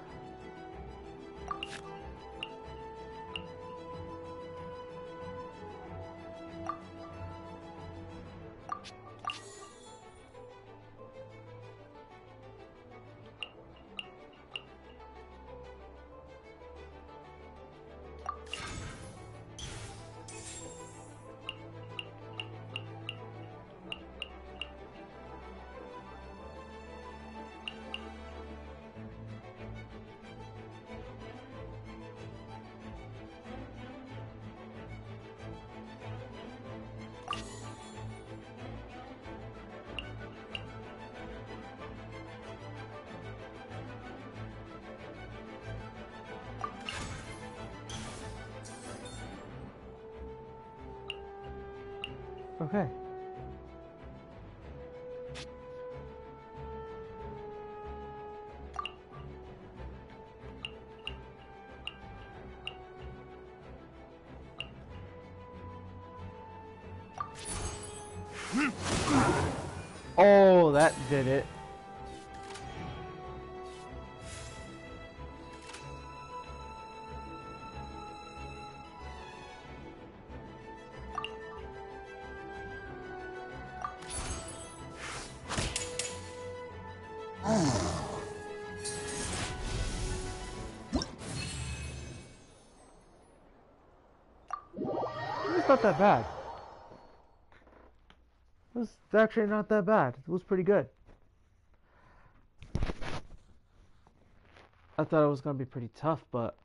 Okay. Oh, that did it. It's not that bad. It was actually not that bad. It was pretty good. I thought it was gonna be pretty tough, but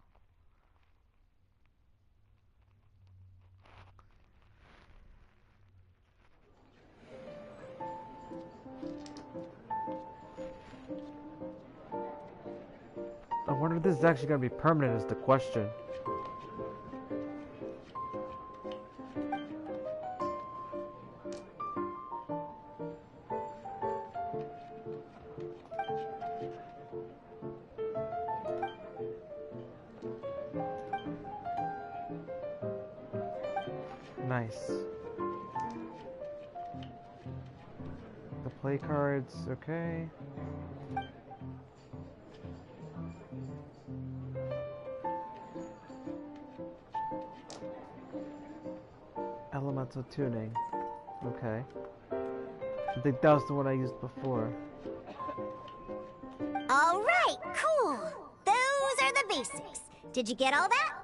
I wonder if this is actually gonna be permanent is the question. Nice. The play cards, okay. Elemental tuning. Okay. I think that was the one I used before. All right, cool. Those are the basics. Did you get all that?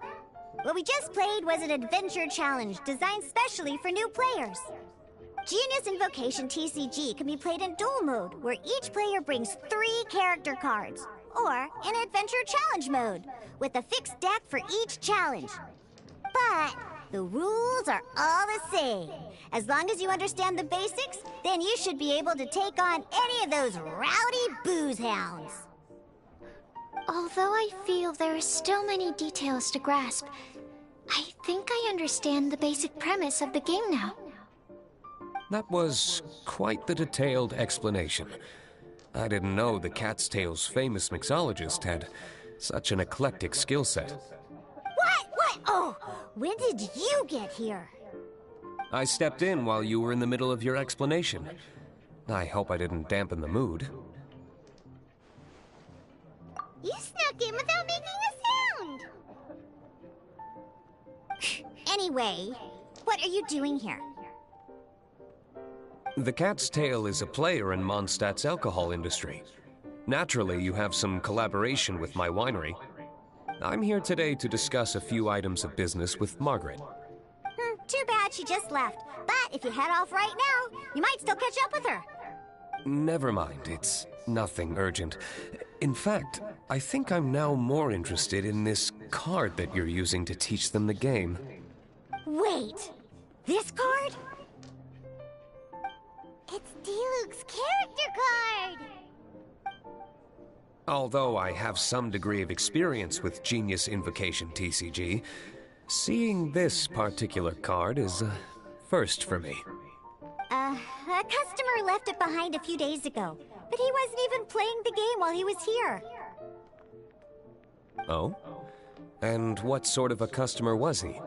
What we just played was an adventure challenge designed specially for new players. Genius Invocation TCG can be played in duel mode, where each player brings 3 character cards, or in adventure challenge mode, with a fixed deck for each challenge. But the rules are all the same. As long as you understand the basics, then you should be able to take on any of those rowdy booze hounds. Although I feel there are still many details to grasp, I think I understand the basic premise of the game now. That was quite the detailed explanation. I didn't know the Cat's Tail's famous mixologist had such an eclectic skill set. What? Oh, when did you get here? I stepped in while you were in the middle of your explanation. I hope I didn't dampen the mood. You snuck in without making a sound. Anyway, what are you doing here? The Cat's Tail is a player in Mondstadt's alcohol industry. Naturally, you have some collaboration with my winery. I'm here today to discuss a few items of business with Margaret. Too bad she just left. But if you head off right now, you might still catch up with her. Never mind, it's nothing urgent. In fact, I think I'm now more interested in this card that you're using to teach them the game. Wait, this card? It's Diluc's character card! Although I have some degree of experience with Genius Invocation TCG, seeing this particular card is a first for me. A customer left it behind a few days ago, but he wasn't even playing the game while he was here. Oh? And what sort of a customer was he?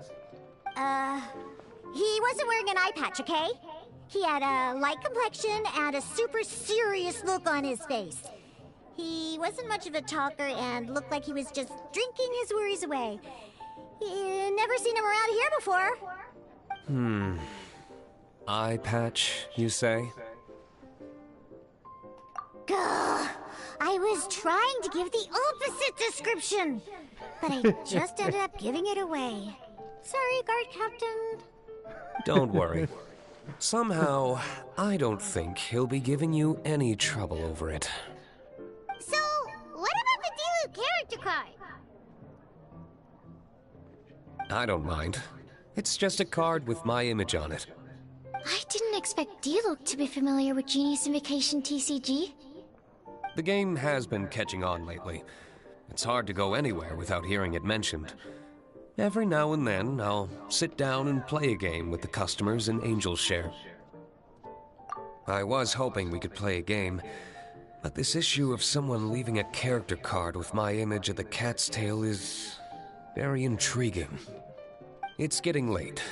He wasn't wearing an eye patch, okay? He had a light complexion and a super serious look on his face. He wasn't much of a talker and looked like he was just drinking his worries away. Never seen him around here before. Eye patch, you say? Gah! I was trying to give the opposite description, but I just ended up giving it away. Sorry, guard captain. Don't worry. Somehow, I don't think he'll be giving you any trouble over it. So, what about the Diluc character card? I don't mind. It's just a card with my image on it. I didn't expect Diluc to be familiar with Genius Invocation TCG. The game has been catching on lately. It's hard to go anywhere without hearing it mentioned. Every now and then, I'll sit down and play a game with the customers in Angel's Share. I was hoping we could play a game, but this issue of someone leaving a character card with my image of the cat's tail is very intriguing. It's getting late,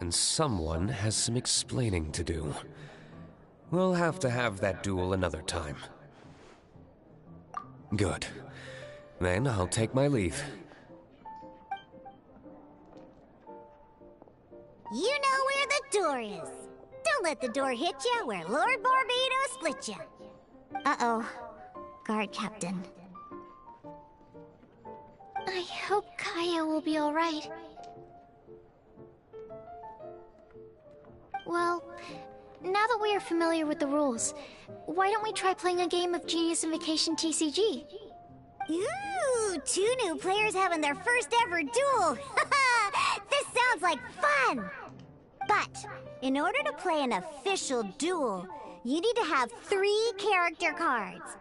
and someone has some explaining to do. We'll have to have that duel another time. Good. Then I'll take my leave. You know where the door is. Don't let the door hit you where Lord Barbados split you. Uh-oh. Guard captain. I hope Kaya will be alright. Well, now that we are familiar with the rules, why don't we try playing a game of Genius Invocation TCG? Ooh, 2 new players having their first ever duel. This sounds like fun! But, in order to play an official duel, you need to have 3 character cards.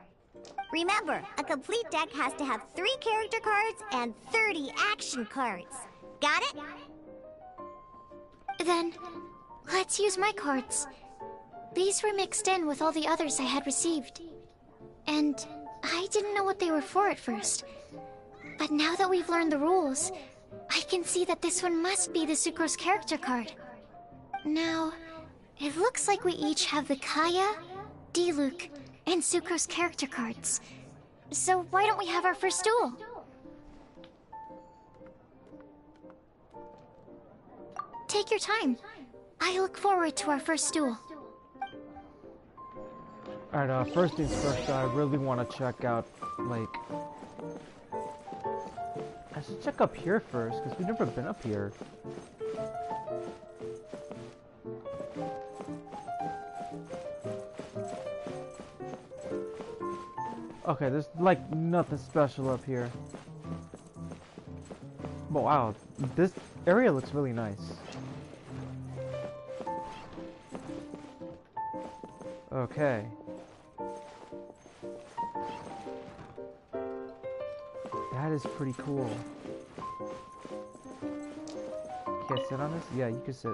Remember, a complete deck has to have 3 character cards and 30 action cards. Got it? Then, let's use my cards. These were mixed in with all the others I had received. And I didn't know what they were for at first. But now that we've learned the rules, I can see that this one must be the Sucrose character card. Now, it looks like we each have the Kaya, Diluc, and Sucrose character cards. So why don't we have our first duel? Take your time. I look forward to our first duel. Alright, first things first, I really want to check out, like... I should check up here first, because we've never been up here. Okay, there's, like, nothing special up here. But wow, this area looks really nice. Okay. That is pretty cool. Can't sit on this? Yeah, you can sit.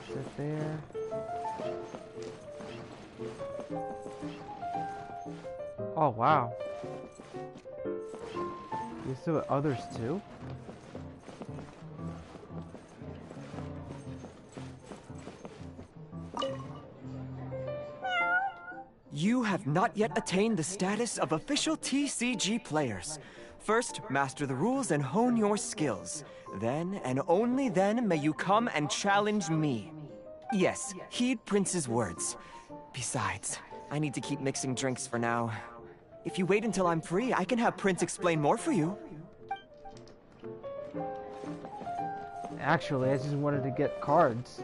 Sit there. Oh, wow. You still have others too? You have not yet attained the status of official TCG players. First, master the rules and hone your skills. Then, and only then, may you come and challenge me. Yes, heed Prince's words. Besides, I need to keep mixing drinks for now. If you wait until I'm free, I can have Prince explain more for you. Actually, I just wanted to get cards.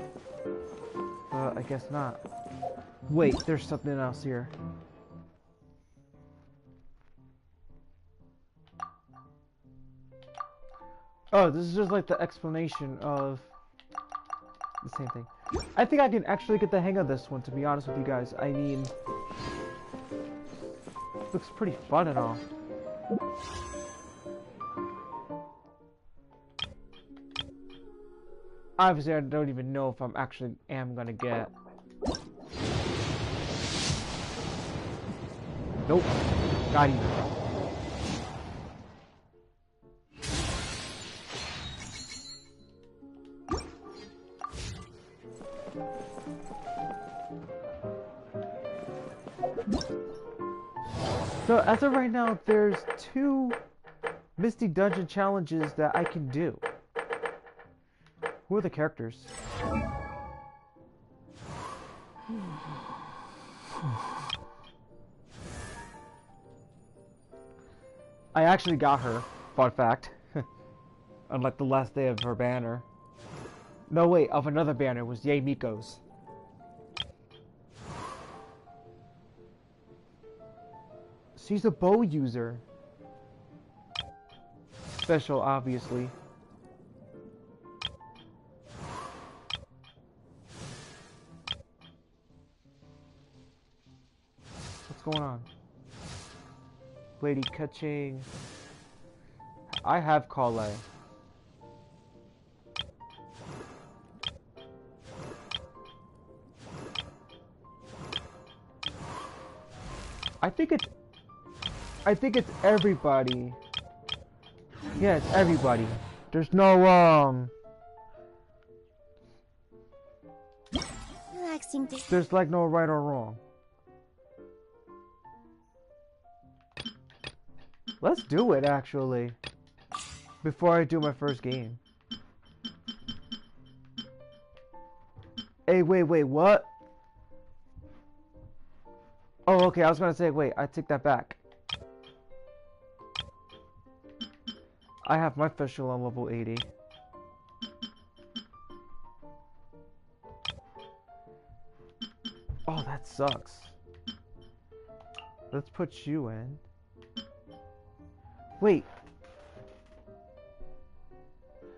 But I guess not. Wait, there's something else here. Oh, this is just like the explanation of the same thing. I think I can actually get the hang of this one, to be honest with you guys. I mean, looks pretty fun and all. Obviously, I don't even know if I'm actually gonna get. Nope, not even. So as of right now, there's 2 Misty Dungeon challenges that I can do. Who are the characters? I actually got her, fun fact. Unlike the last day of her banner. No, wait, of another banner was Yay Miko's. She's a bow user. Special, obviously. What's going on? Lady catching. I have Kale. I think it's everybody. Yeah, it's everybody. There's no Relaxing day. there's like no right or wrong. Let's do it actually. Before I do my first game. Hey, wait, what? Oh, okay, I was gonna say, wait, I take that back. I have my official on level 80. Oh, that sucks. Let's put you in. Wait.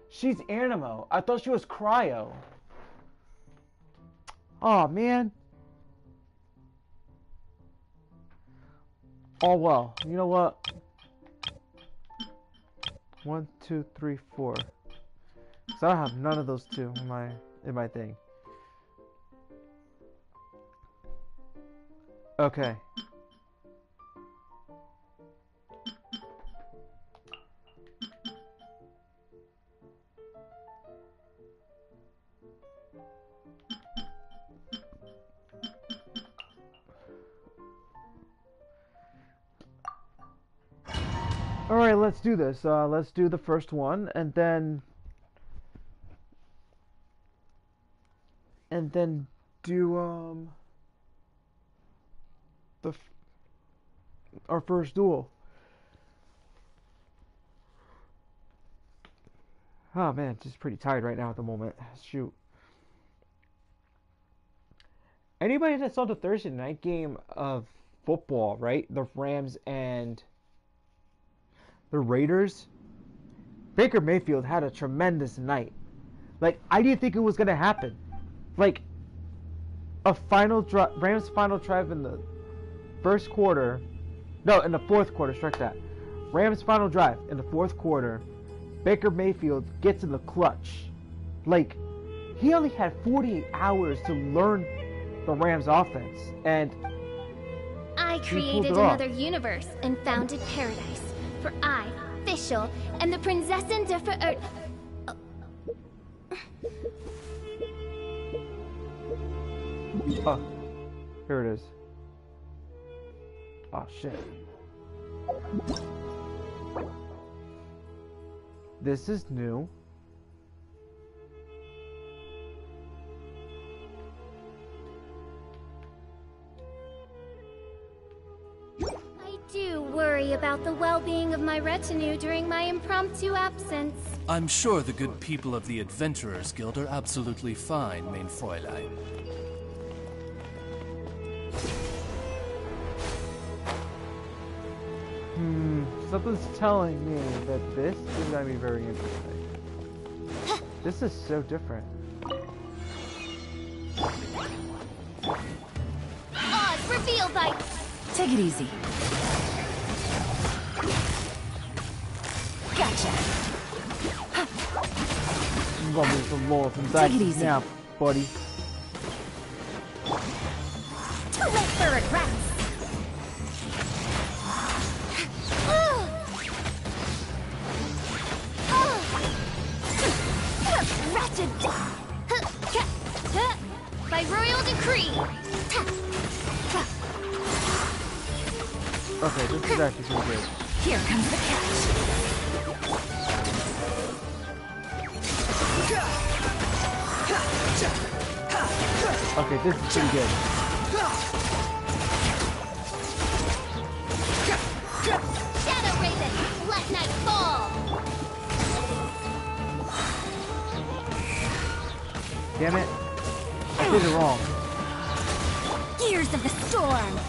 She's Animo. I thought she was Cryo. Oh, man. Oh, well. You know what? 1, 2, 3, 4. So I have none of those 2 in my thing. Okay. Alright, let's do this. Let's do the first one, and then do our first duel. Oh man, just pretty tired right now at the moment. Shoot. Anybody that saw the Thursday night game of football, right? The Rams and the Raiders. Baker Mayfield had a tremendous night. Like, I didn't think it was gonna happen. Like, a Rams final drive in the first quarter. No, in the fourth quarter, strike that. Rams final drive in the fourth quarter. Baker Mayfield gets in the clutch. Like, he only had 48 hours to learn the Rams offense. And I created another universe and founded paradise. For I, Fischl, and the Prinzessin der Oh, here it is. Oh shit. This is new. worry about the well-being of my retinue during my impromptu absence. I'm sure the good people of the Adventurers Guild are absolutely fine, mein Fräulein. Something's telling me that this is gonna be very interesting. This is so different. Oz, reveal by... Take it easy. Gotcha. I'm gonna be some more from back Take it easy. now, buddy. Too late for regrets. Wretched... By royal decree! Okay, this is actually pretty good. Here comes the catch. Okay, this is pretty good. Shadow Raven, let night fall! Damn it. I did it wrong. Gears of the storm.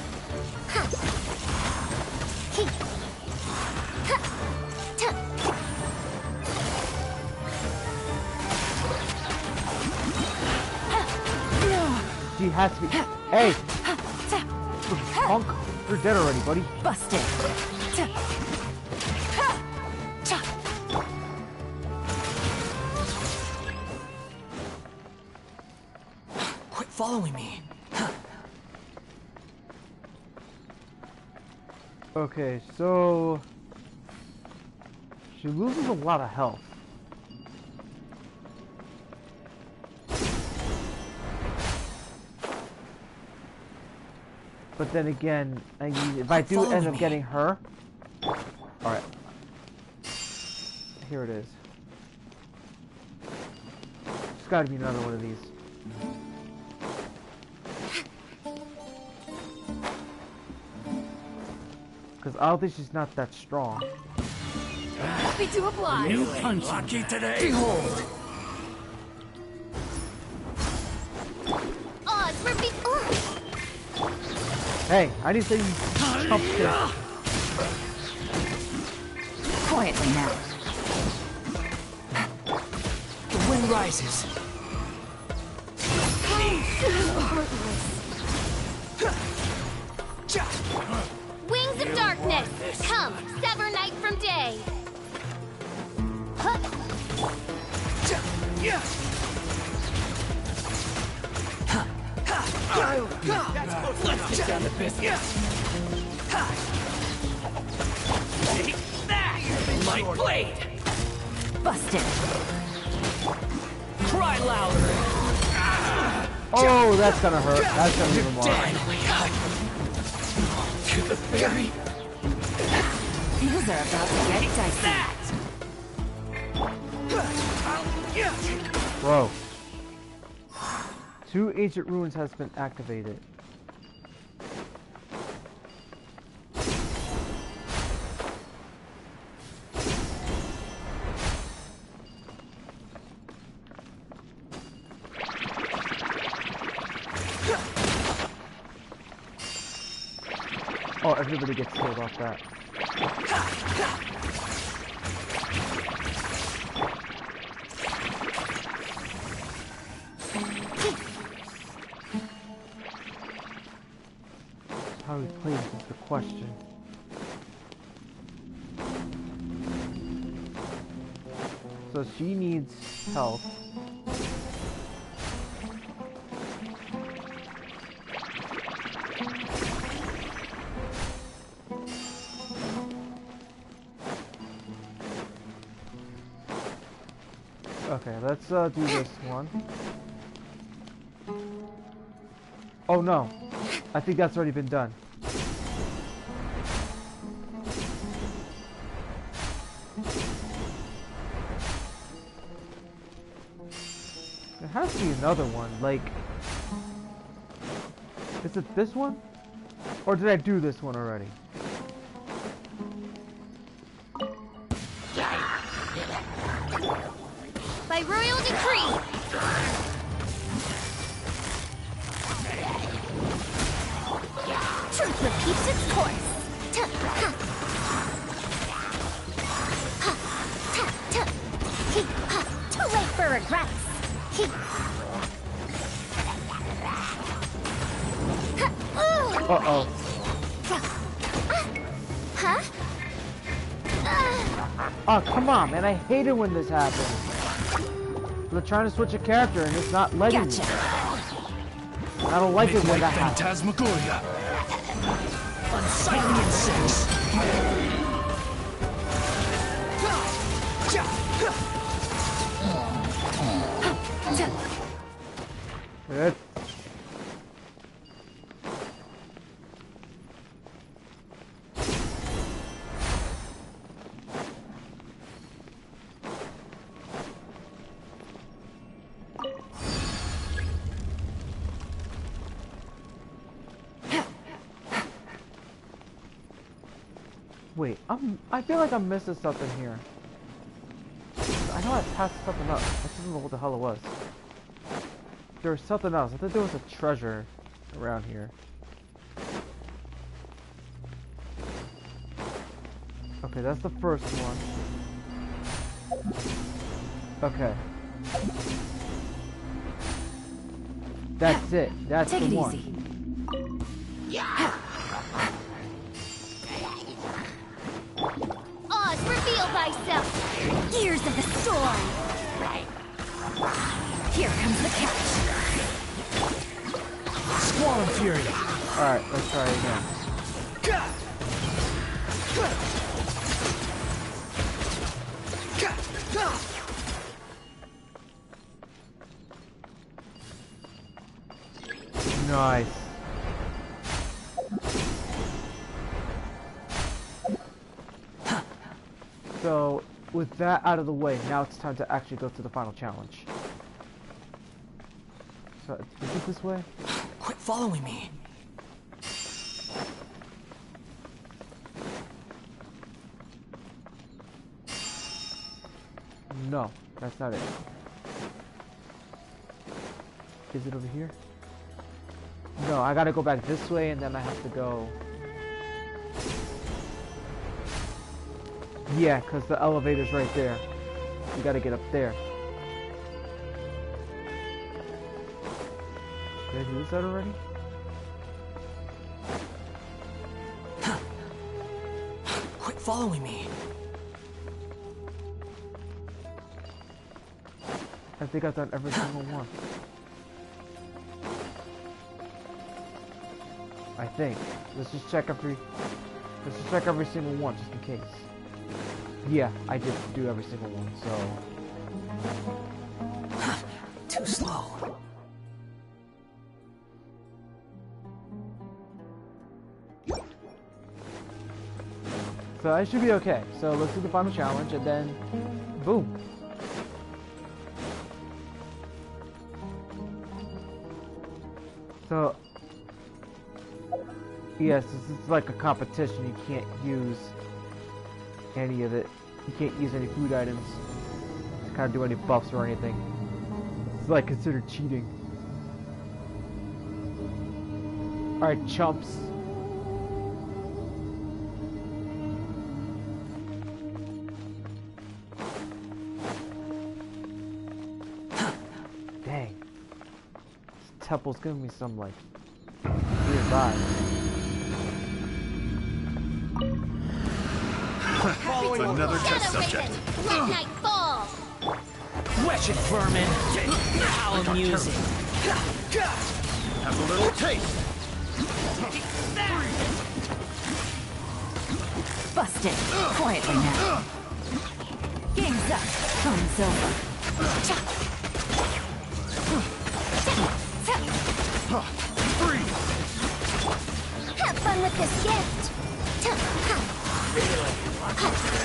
She has to be. Hey! Punk! You're dead already, buddy. Busted. Quit following me. Okay, so... She loses a lot of health. But then again, if I do end up getting her... Alright. Here it is. There's gotta be another one of these. Because I don't think she's not that strong. Happy to oblige. New punch. Lucky today. Behold. Oz, reveal... Hey, I didn't say you jumped there. Quietly now. The wind rises. Wings of darkness, come, sever night from day. Let's get down to business. Take that! My blade! Busted. Cry louder! Oh, that's gonna hurt. That's gonna leave him on. Finally, to the very Things are about to get dicey. Bro. 2 ancient ruins has been activated. Oh, everybody gets killed off that. How he plays is the question. So she needs health. Okay, let's do this one. Oh no, I think that's already been done. There has to be another one, like... Is it this one? Or did I do this one already? by royal decree. Truth repeats its course. Too late for regrets. Uh-oh. Huh? Oh, come on, man. I hate it when this happens. They're trying to switch a character and it's not letting me. I don't like it when that happens. Phantasmagoria. Unsightly insects. Good. Wait, I feel like I'm missing something here. I know I passed something up. I just don't know what the hell it was. There was something else. I think there was a treasure around here. Okay, that's the first one. Okay. That's it. That's Take the it one. easy. Oz, reveal thyself. Gears of the storm. Here comes the catch. Squall and Fury. Alright, let's try it again. Nice. So, with that out of the way, now it's time to actually go to the final challenge. So, is it this way? Quit following me. No, that's not it. Is it over here? No, I gotta go back this way and then I have to go... Yeah, because the elevator's right there. You gotta get up there. Did I do this out already? Quit following me. I think I've done every single one. I think. Let's just check every single one just in case. Yeah, I did do every single one, so... Too slow. So I should be okay. So let's do the final challenge and then... Boom! So... Yes, this is like a competition. You can't use any of it. You can't use any food items to kind of do any buffs or anything. It's like considered cheating. Alright, chumps. Dang. This temple's giving me some like weird vibes. Another test subject. Let night fall. Wretched vermin! How amusing! Have a little taste. Busted. Quietly now. Game's up. Fun's over. Have fun with this gift.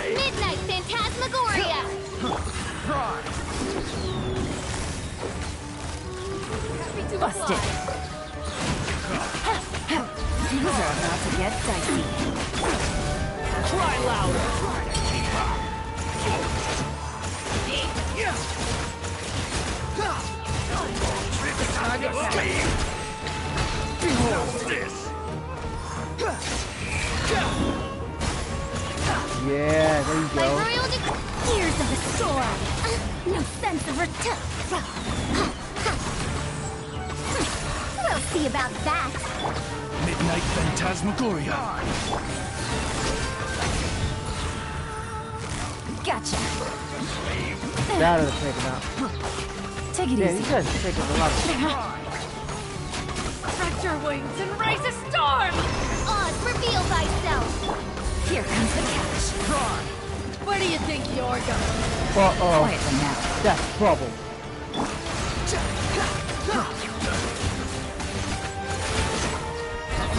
Midnight Phantasmagoria. Busted. Things are about to get dicey. Try louder! Yeah, there you My go. royal gears of the sword. No sense of return. We'll see about that. Midnight Phantasmagoria. Gotcha. Gotta take him out. Take it Yeah, easy. these guys are taking a lot of. Stretch your wings and raise a storm! Oz, reveal thyself. Here comes the catch. Where do you think you're going? Uh-oh. Quietly now. That's trouble.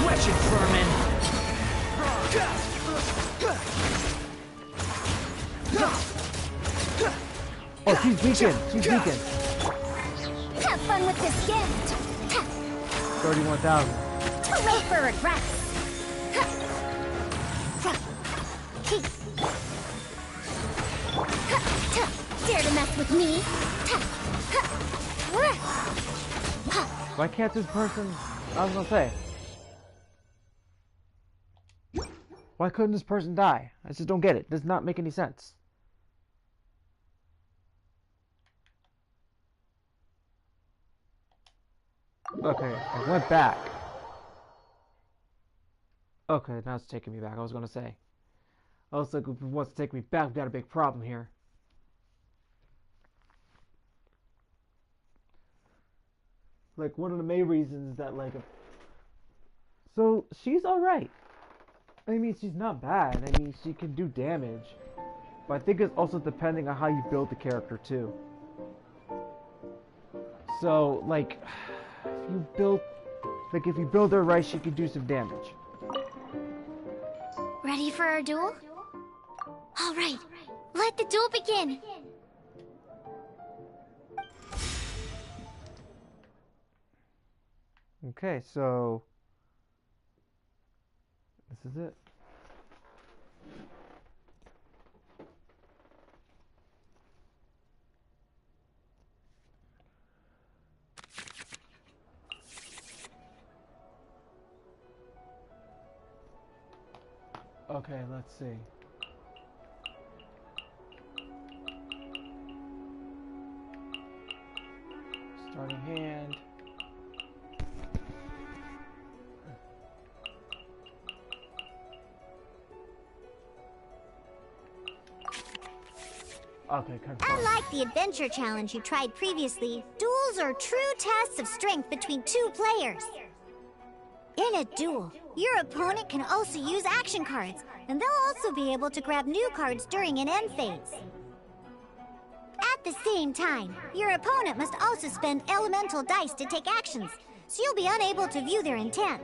Wretched vermin! Oh, she's weakened. She's weakened. Have fun with this gift. 31,000. Too late for regrets. Dare to mess with me? Why can't this person... I was gonna say. Why couldn't this person die? I just don't get it. Does not make any sense. Okay, I went back. Okay, now it's taking me back. I was gonna say. I was like, if it wants to take me back, we've got a big problem here. Like, one of the main reasons that, like, so she's alright. I mean, she's not bad. I mean, she can do damage. But I think it's also depending on how you build the character, too. So, like, if you build her right, she can do some damage. Ready for our duel? All right, let the duel begin. Okay, so this is it. Okay, let's see. Starting hand. Okay, confirm. Unlike the adventure challenge you tried previously, duels are true tests of strength between two players. In a duel, your opponent can also use action cards, and they'll also be able to grab new cards during an end phase. At the same time, your opponent must also spend elemental dice to take actions, so you'll be unable to view their intent.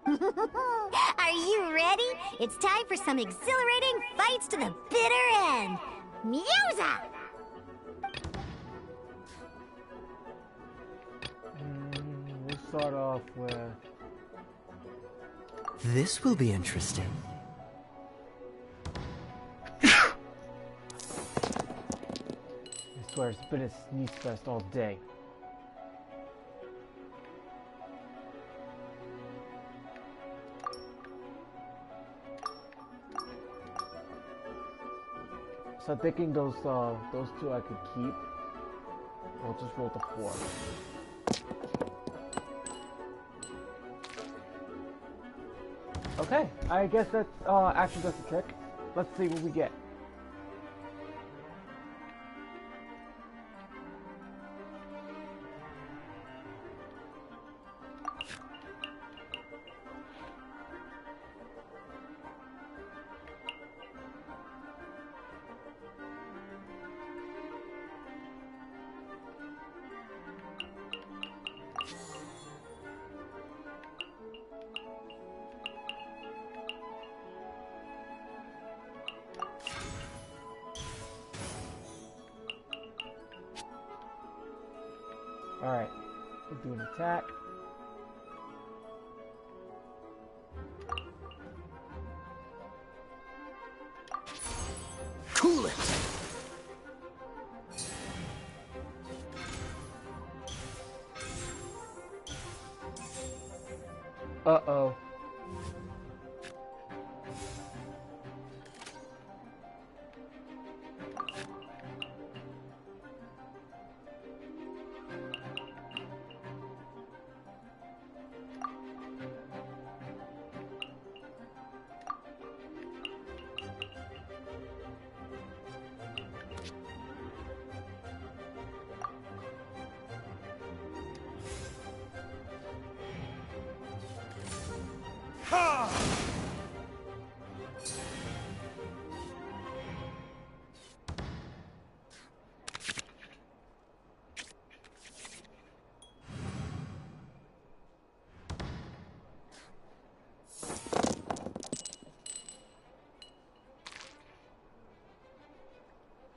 Are you ready? It's time for some exhilarating fights to the bitter end. Musa! We'll start off with... This will be interesting. I swear it's been a sneeze fest all day. So I'm thinking those two I could keep. I'll just roll the 4. Okay, I guess that's actually that's the trick. Let's see what we get. Alright, we'll do an attack. Cool it! Uh-oh.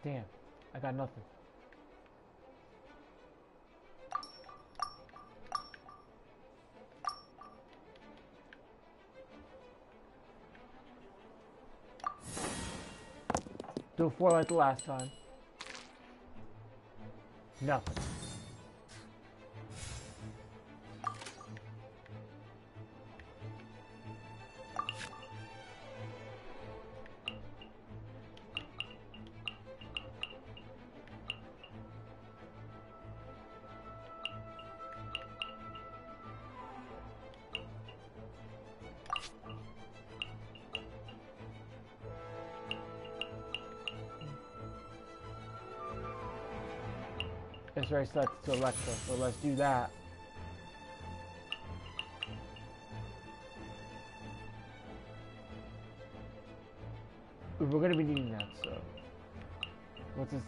Damn, I got nothing. Do 4 like the last time. Nothing. It's very selected to Electra, so let's do that. We're gonna be needing that, so what's this?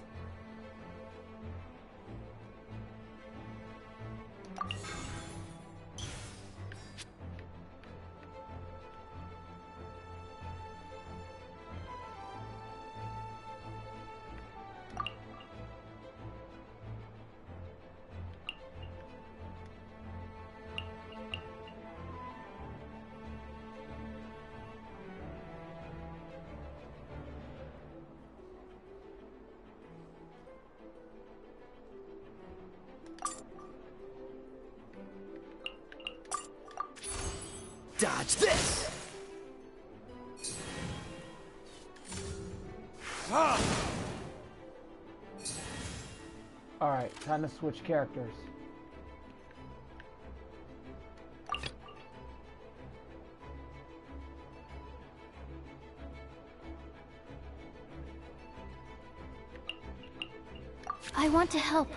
Dodge this! Alright, time to switch characters. I want to help.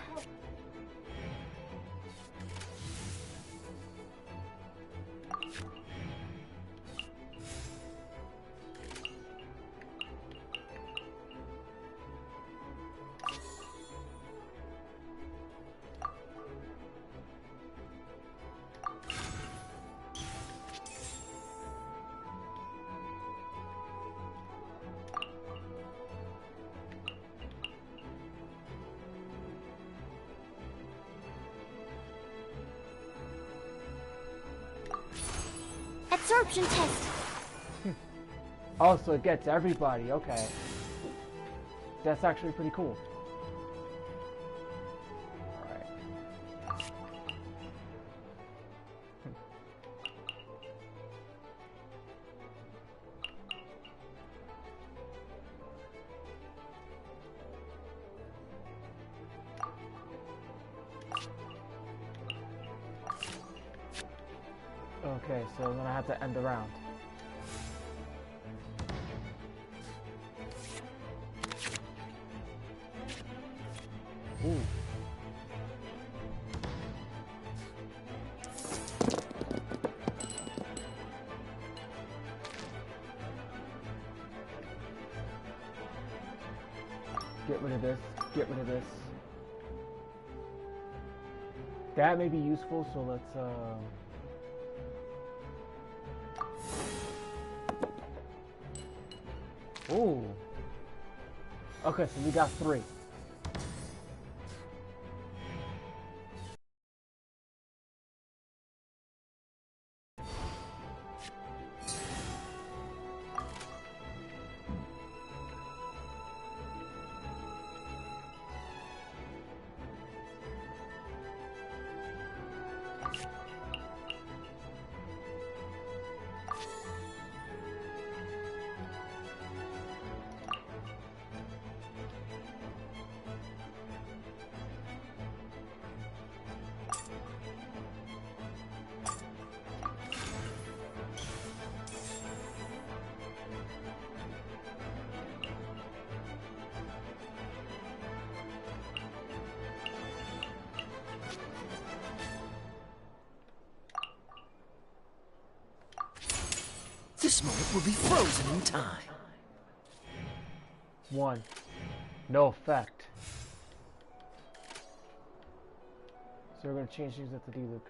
Absorption test. Oh, so it gets everybody, okay. That's actually pretty cool. Alright. Okay, so I'm gonna have to end the round. Ooh. Get rid of this. Get rid of this. That may be useful, so let's Ooh. Okay, so we got 3. This moment will be frozen in time. 1. No effect. So we're gonna change things at the D-loop.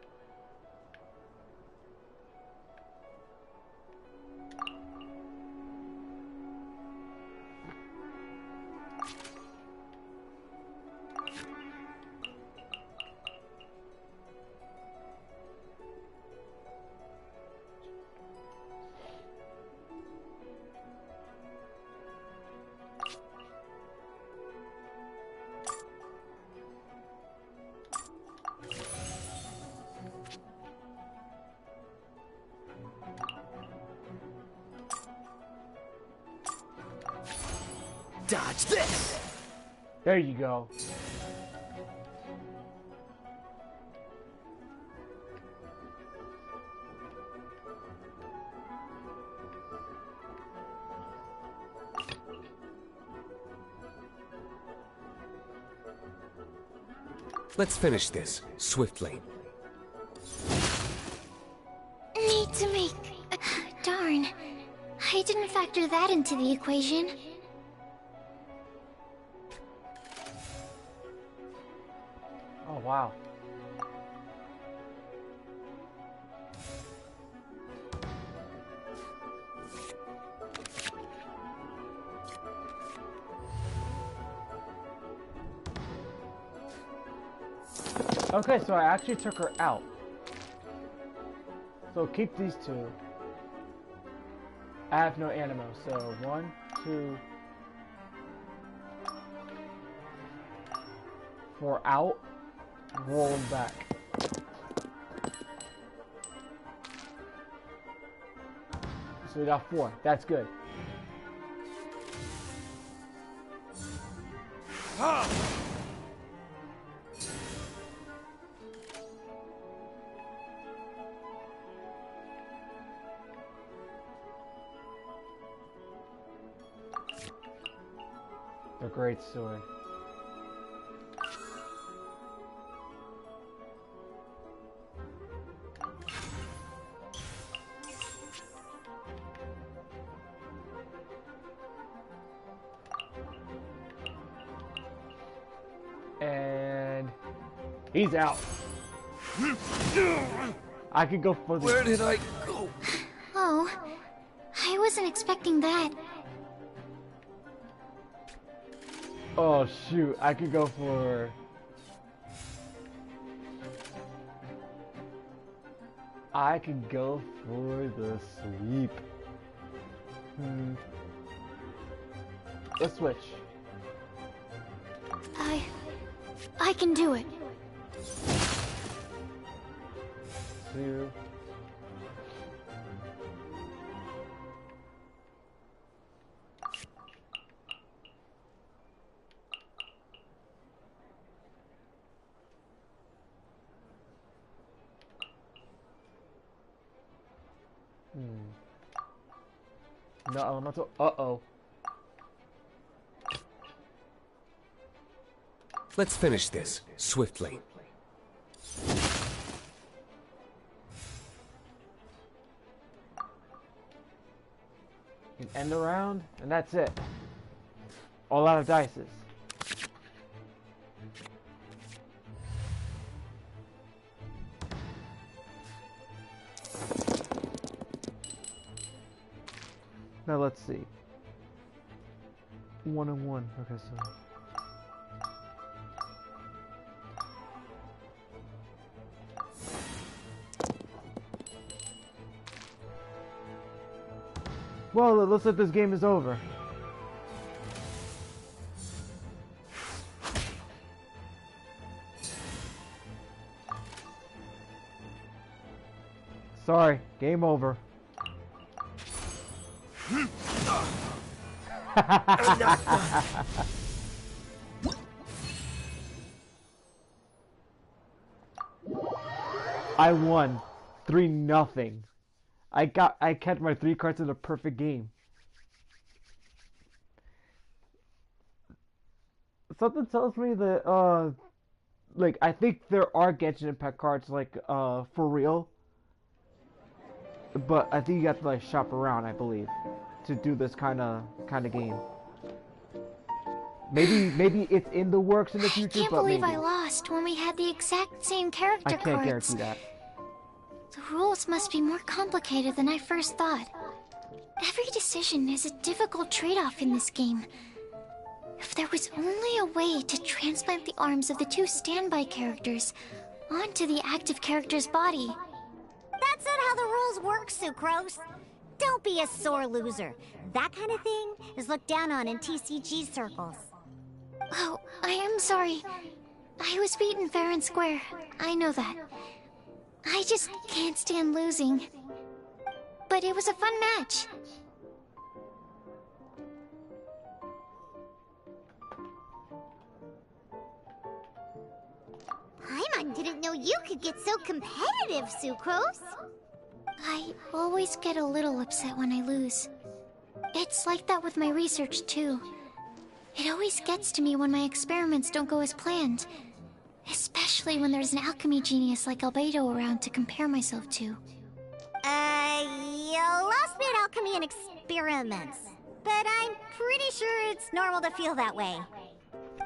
Dodge this! There you go. Let's finish this swiftly. Need to make... Darn. I didn't factor that into the equation. Oh, wow. Okay, so I actually took her out. So keep these two. I have no animo, so 1, 2, 4 out, roll them back. So we got 4. That's good. A great sword. And he's out. I could go for the... Where did I go? Oh, I wasn't expecting that. Oh shoot, I could go for... I could go for the sweep. Let's switch. I can do it. 2. No elemental. Uh-oh. Let's finish this swiftly. An end around, and that's it. All out of dices. Now let's see. 1 and 1. Okay, so. Well, it looks like this game is over. Sorry, game over. I won 3-0. I kept my 3 cards in a perfect game. Something tells me that like I think there are Genshin Impact cards like for real. but I think you have to like shop around, I believe, to do this kind of game. Maybe it's in the works in the future, I can't but believe maybe. I lost when we had the exact same character I can't cards. guarantee that. The rules must be more complicated than I first thought. Every decision is a difficult trade-off in this game. If there was only a way to transplant the arms of the two standby characters onto the active character's body. That's not how the rules work, Sucrose. Don't be a sore loser. That kind of thing is looked down on in TCG circles. Oh, I am sorry. I was beaten fair and square. I know that. I just can't stand losing. But it was a fun match. Paimon didn't know you could get so competitive, Sucrose. I always get a little upset when I lose. It's like that with my research, too. It always gets to me when my experiments don't go as planned. Especially when there's an alchemy genius like Albedo around to compare myself to. You lost me at alchemy and experiments. But I'm pretty sure it's normal to feel that way.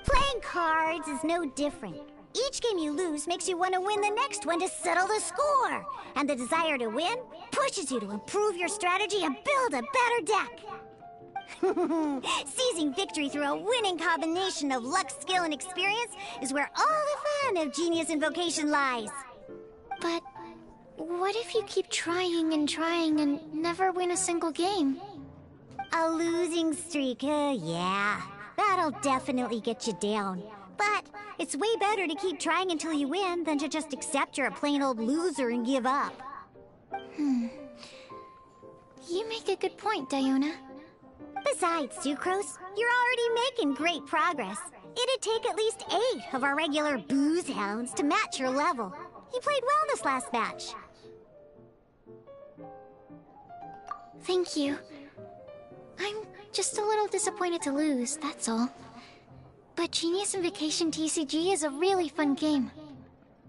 Playing cards is no different. Each game you lose makes you want to win the next one to settle the score. And the desire to win pushes you to improve your strategy and build a better deck. Seizing victory through a winning combination of luck, skill, and experience is where all the fun of Genius Invocation lies. But what if you keep trying and never win a single game? A losing streak, yeah. That'll definitely get you down. But it's way better to keep trying until you win than to just accept you're a plain old loser and give up. You make a good point, Diona. Besides, Sucrose, you're already making great progress. It'd take at least 8 of our regular booze hounds to match your level. You played well this last match. Thank you. I'm just a little disappointed to lose, that's all. But Genius Invocation TCG is a really fun game.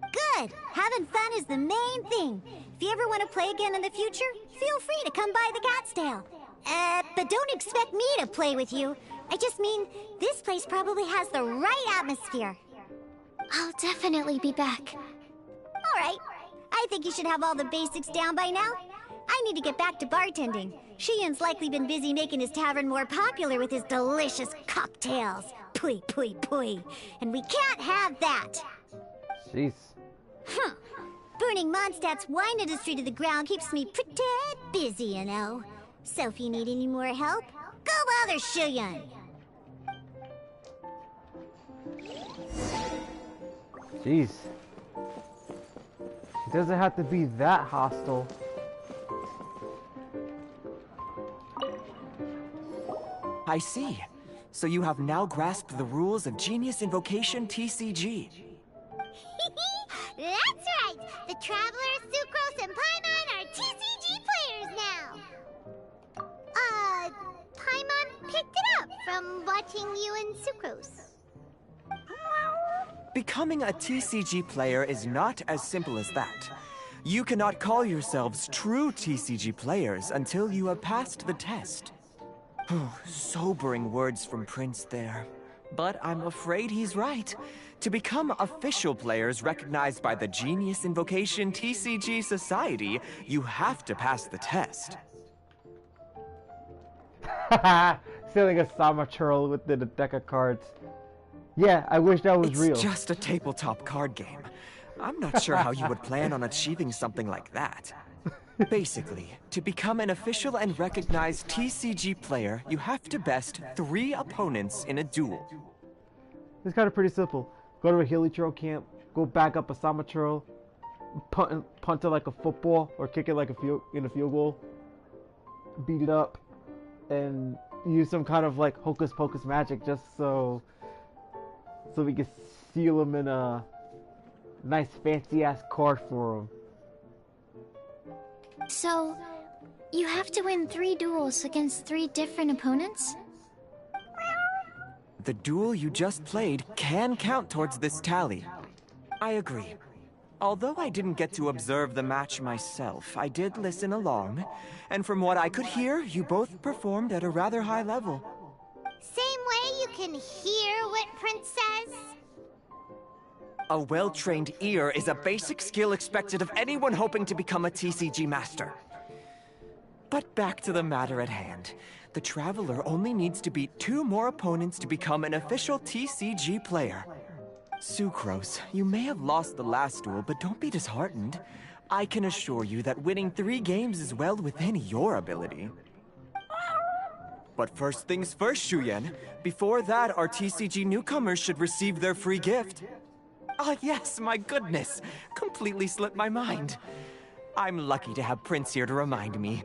Good! Having fun is the main thing. If you ever want to play again in the future, feel free to come by the Cat's Tail. But don't expect me to play with you. I just mean, this place probably has the right atmosphere. I'll definitely be back. Alright. I think you should have all the basics down by now. I need to get back to bartending. Shiyan's likely been busy making his tavern more popular with his delicious cocktails. Pui, pui, pui. And we can't have that. Jeez. Huh. Burning Mondstadt's wine industry to the ground keeps me pretty busy, you know. So if you need any more help, go bother Shiyan. Jeez. It doesn't have to be that hostile. I see. So you have now grasped the rules of Genius Invocation TCG. That's right! The Travelers, Sucrose, and Paimon are TCG players now! Paimon picked it up from watching you and Sucrose. Becoming a TCG player is not as simple as that. You cannot call yourselves true TCG players until you have passed the test. Sobering words from Prince there. But I'm afraid he's right. To become official players recognized by the Genius Invocation TCG Society, you have to pass the test. Selling a Sama churl within a deck of cards. Yeah, I wish that was real. It's just a tabletop card game. I'm not sure how you would plan on achieving something like that. Basically, to become an official and recognized TCG player, you have to best 3 opponents in a duel. It's kind of pretty simple. Go to a Hilly Churl camp, go back up a Sama churl, punt it like a football, or kick it like a field goal, beat it up, and use some kind of like hocus pocus magic just so we can seal them in a nice fancy ass card for them. So, you have to win 3 duels against 3 different opponents? The duel you just played can count towards this tally. I agree. Although I didn't get to observe the match myself, I did listen along, and from what I could hear, you both performed at a rather high level. Same way you can hear what Prince says? A well-trained ear is a basic skill expected of anyone hoping to become a TCG master. But back to the matter at hand. The Traveler only needs to beat 2 more opponents to become an official TCG player. Sucrose, you may have lost the last duel, but don't be disheartened. I can assure you that winning 3 games is well within your ability. But first things first, Shuyen. Before that, our TCG newcomers should receive their free gift. Ah, yes, my goodness. Completely slipped my mind. I'm lucky to have Prince here to remind me.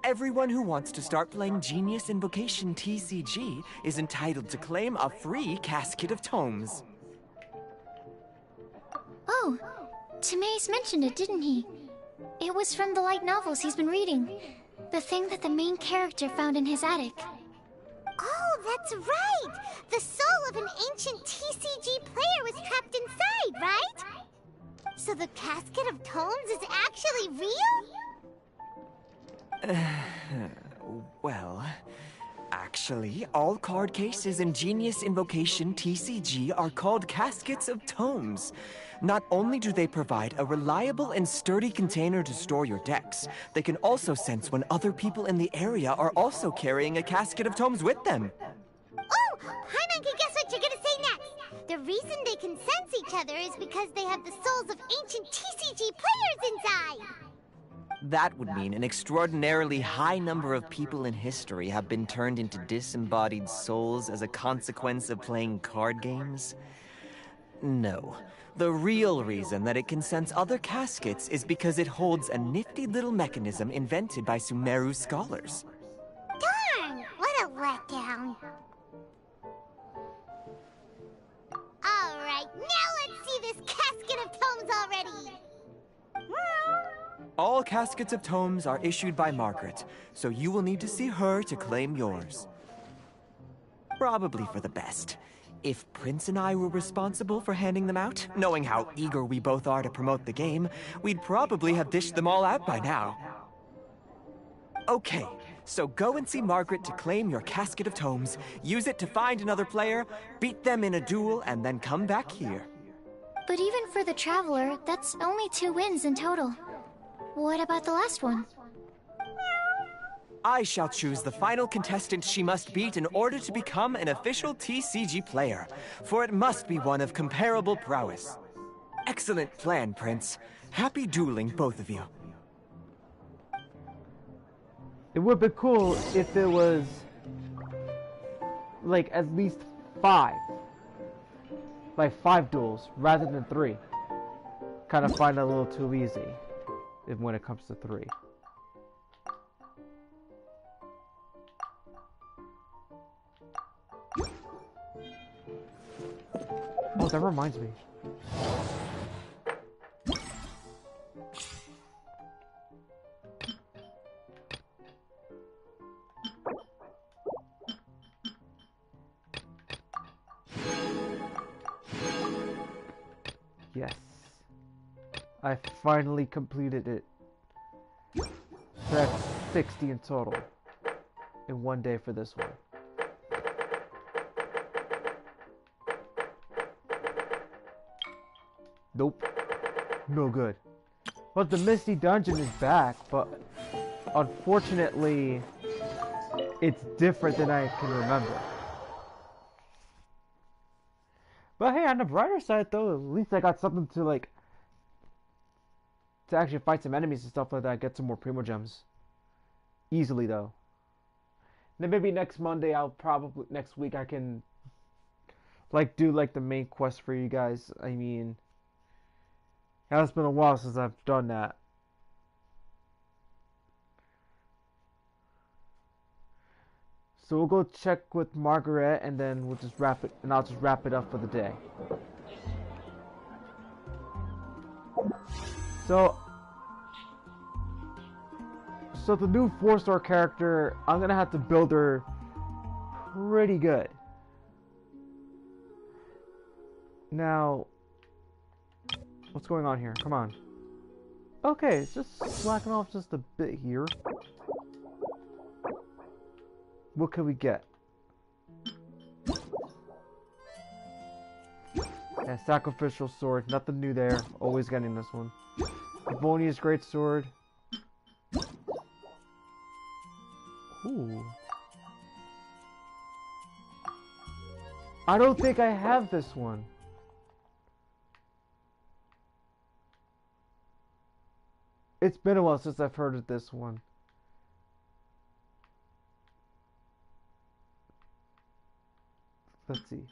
Everyone who wants to start playing Genius Invocation TCG is entitled to claim a free casket of tomes. Oh, Timaeus mentioned it, didn't he? It was from the light novels he's been reading. The thing that the main character found in his attic. Oh, that's right! The soul of an ancient TCG player was trapped inside, right? So the casket of tomes is actually real? Well, actually, all card cases in Genius Invocation TCG are called caskets of tomes. Not only do they provide a reliable and sturdy container to store your decks, they can also sense when other people in the area are also carrying a casket of tomes with them. Oh! Paimon, guess what you're gonna say next! The reason they can sense each other is because they have the souls of ancient TCG players inside! That would mean an extraordinarily high number of people in history have been turned into disembodied souls as a consequence of playing card games. No. The real reason that it can sense other caskets is because it holds a nifty little mechanism invented by Sumeru scholars. Darn! What a letdown. Alright, now let's see this casket of tomes already! All caskets of tomes are issued by Margaret, so you will need to see her to claim yours. Probably for the best. If Prince and I were responsible for handing them out, knowing how eager we both are to promote the game, we'd probably have dished them all out by now. Okay, so go and see Margaret to claim your casket of tomes, use it to find another player, beat them in a duel, and then come back here. But even for the Traveler, that's only 2 wins in total. What about the last one? I shall choose the final contestant she must beat in order to become an official TCG player, for it must be one of comparable prowess. Excellent plan, Prince. Happy dueling, both of you. It would be cool if it was like at least 5. Like 5 duels rather than 3. Kind of find it a little too easy when it comes to 3. Oh, that reminds me. Yes. I finally completed it. So that's 60 in total. In one day for this one. Nope. No good. Well, the Misty Dungeon is back, but unfortunately, it's different than I can remember. But hey, on the brighter side though, at least I got something to like to actually fight some enemies and stuff like that, get some more Primo Gems. Easily though. Then maybe next Monday next week I can like do like the main quest for you guys. I mean, it's been a while since I've done that. So we'll go check with Margaret and then we'll just wrap it, and I'll just wrap it up for the day. So the new 4-star character, I'm gonna have to build her pretty good. What's going on here? Come on. Okay, it's just slacking off just a bit here. What can we get? Yeah, sacrificial sword. Nothing new there. Always getting this one. Livonia's great sword. Ooh. I don't think I have this one. It's been a while since I've heard of this one. Let's see.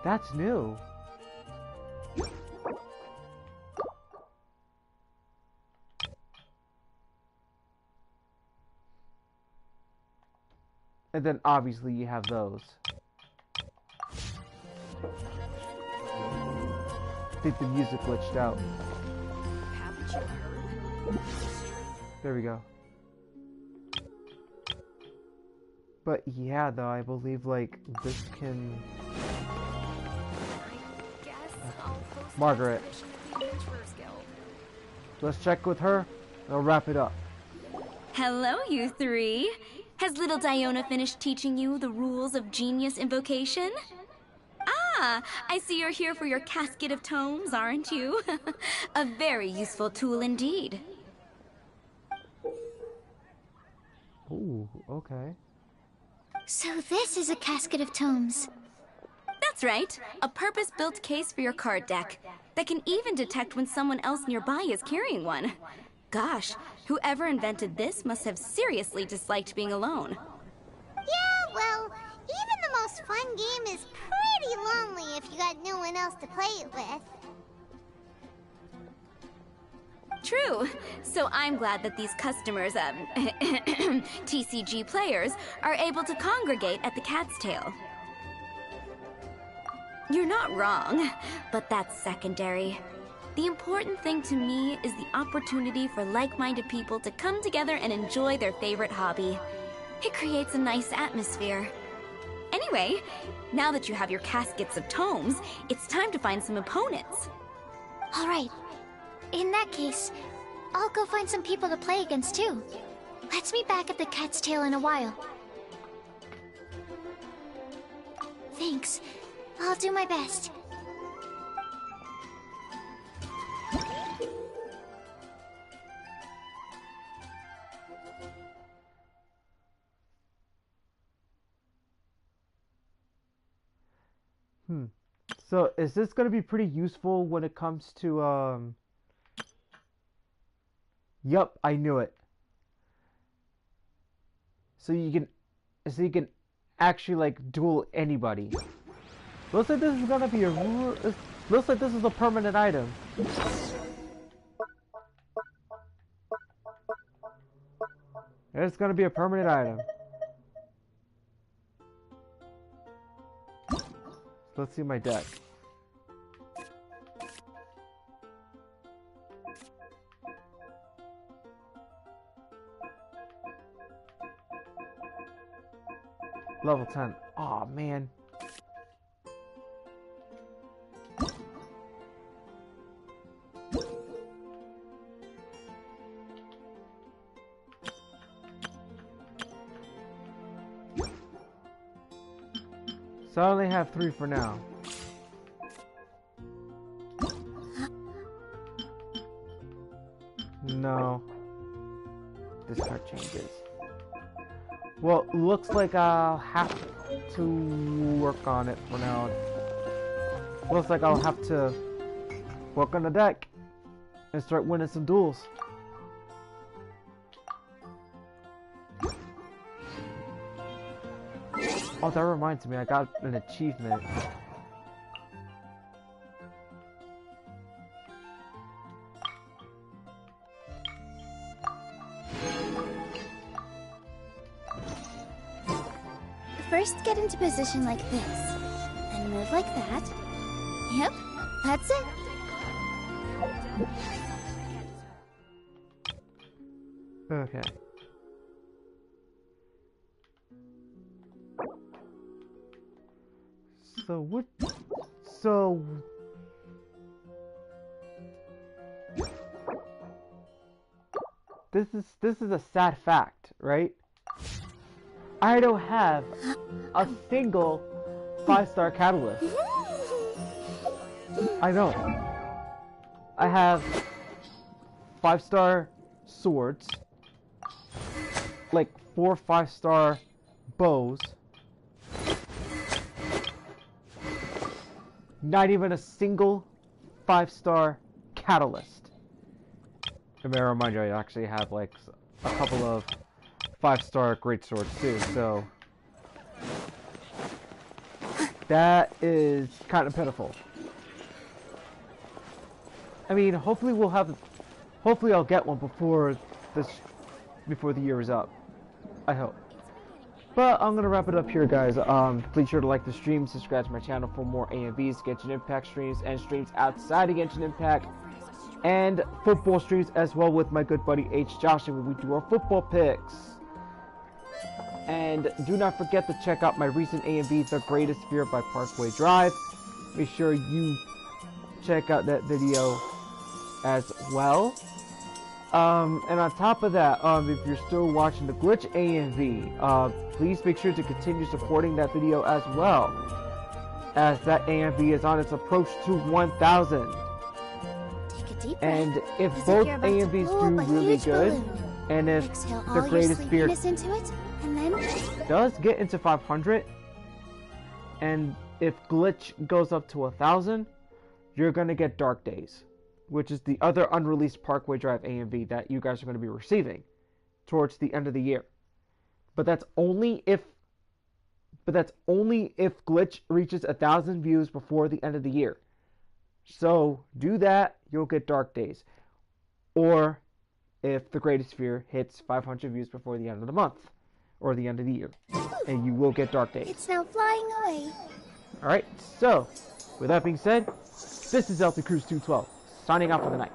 That's new. And then obviously you have those. I think the music glitched out. Haven't you heard? There we go. But yeah, though, I believe, like, this can... I guess I'll post Margaret. an exhibition with the Adventurers Guild. Let's check with her, and I'll wrap it up. Hello, you three. Has little Diona finished teaching you the rules of genius invocation? Ah, I see you're here for your casket of tomes, aren't you? A very useful tool indeed. Ooh, okay. So this is a casket of tomes. That's right, a purpose-built case for your card deck that can even detect when someone else nearby is carrying one. Gosh, whoever invented this must have seriously disliked being alone. Yeah, well, even the most fun game is pretty lonely if you got no one else to play it with. True. So I'm glad that these customers, TCG players, are able to congregate at the Cat's Tail. You're not wrong, but that's secondary. The important thing to me is the opportunity for like-minded people to come together and enjoy their favorite hobby. It creates a nice atmosphere. Anyway, now that you have your caskets of tomes, it's time to find some opponents. All right. In that case, I'll go find some people to play against too. Let's meet back at the Cat's Tail in a while. Thanks. I'll do my best. So, is this going to be pretty useful when it comes to, Yup, I knew it. So you can actually, like, duel anybody. Looks like this is going to be looks like this is a permanent item. It's going to be a permanent item. Let's see my deck. Level 10. Aw, man. So I only have 3 for now. No. This card changes. Well, looks like I'll have to work on it for now. Looks like I'll have to work on the deck and start winning some duels. Oh, that reminds me, I got an achievement. First, get into position like this. Then move like that. Yep, that's it. Okay. So this is a sad fact, right? I don't have a single 5-star catalyst. I don't. I have 5-star swords, like 4 5-star bows, not even a single 5-star catalyst. And may I remind you, I actually have like a couple of 5-star great swords too, so that is kind of pitiful. I mean, hopefully I'll get one before the year is up. I hope. But I'm gonna wrap it up here, guys. Please sure to like the stream, subscribe to my channel for more AMVs, Genshin Impact streams, and streams outside of Genshin Impact, and football streams as well with my good buddy H. Joshua when we do our football picks. And do not forget to check out my recent AMV, The Greatest Fear by Parkway Drive. Make sure you check out that video as well. And on top of that, if you're still watching the Glitch AMV, please make sure to continue supporting that video as well, as that AMV is on its approach to 1,000. And if both AMVs do really good, and if The Greatest Fear does get into 500, and if Glitch goes up to 1,000, you're gonna get Dark Days, which is the other unreleased Parkway Drive AMV that you guys are going to be receiving towards the end of the year. But that's only if Glitch reaches 1,000 views before the end of the year. So do that, you'll get Dark Days. Or if The Greatest Fear hits 500 views before the end of the month or the end of the year, and you will get Dark Days. It's now flying away. All right. So, with that being said, this is LT Cruise 212. Signing out for the night.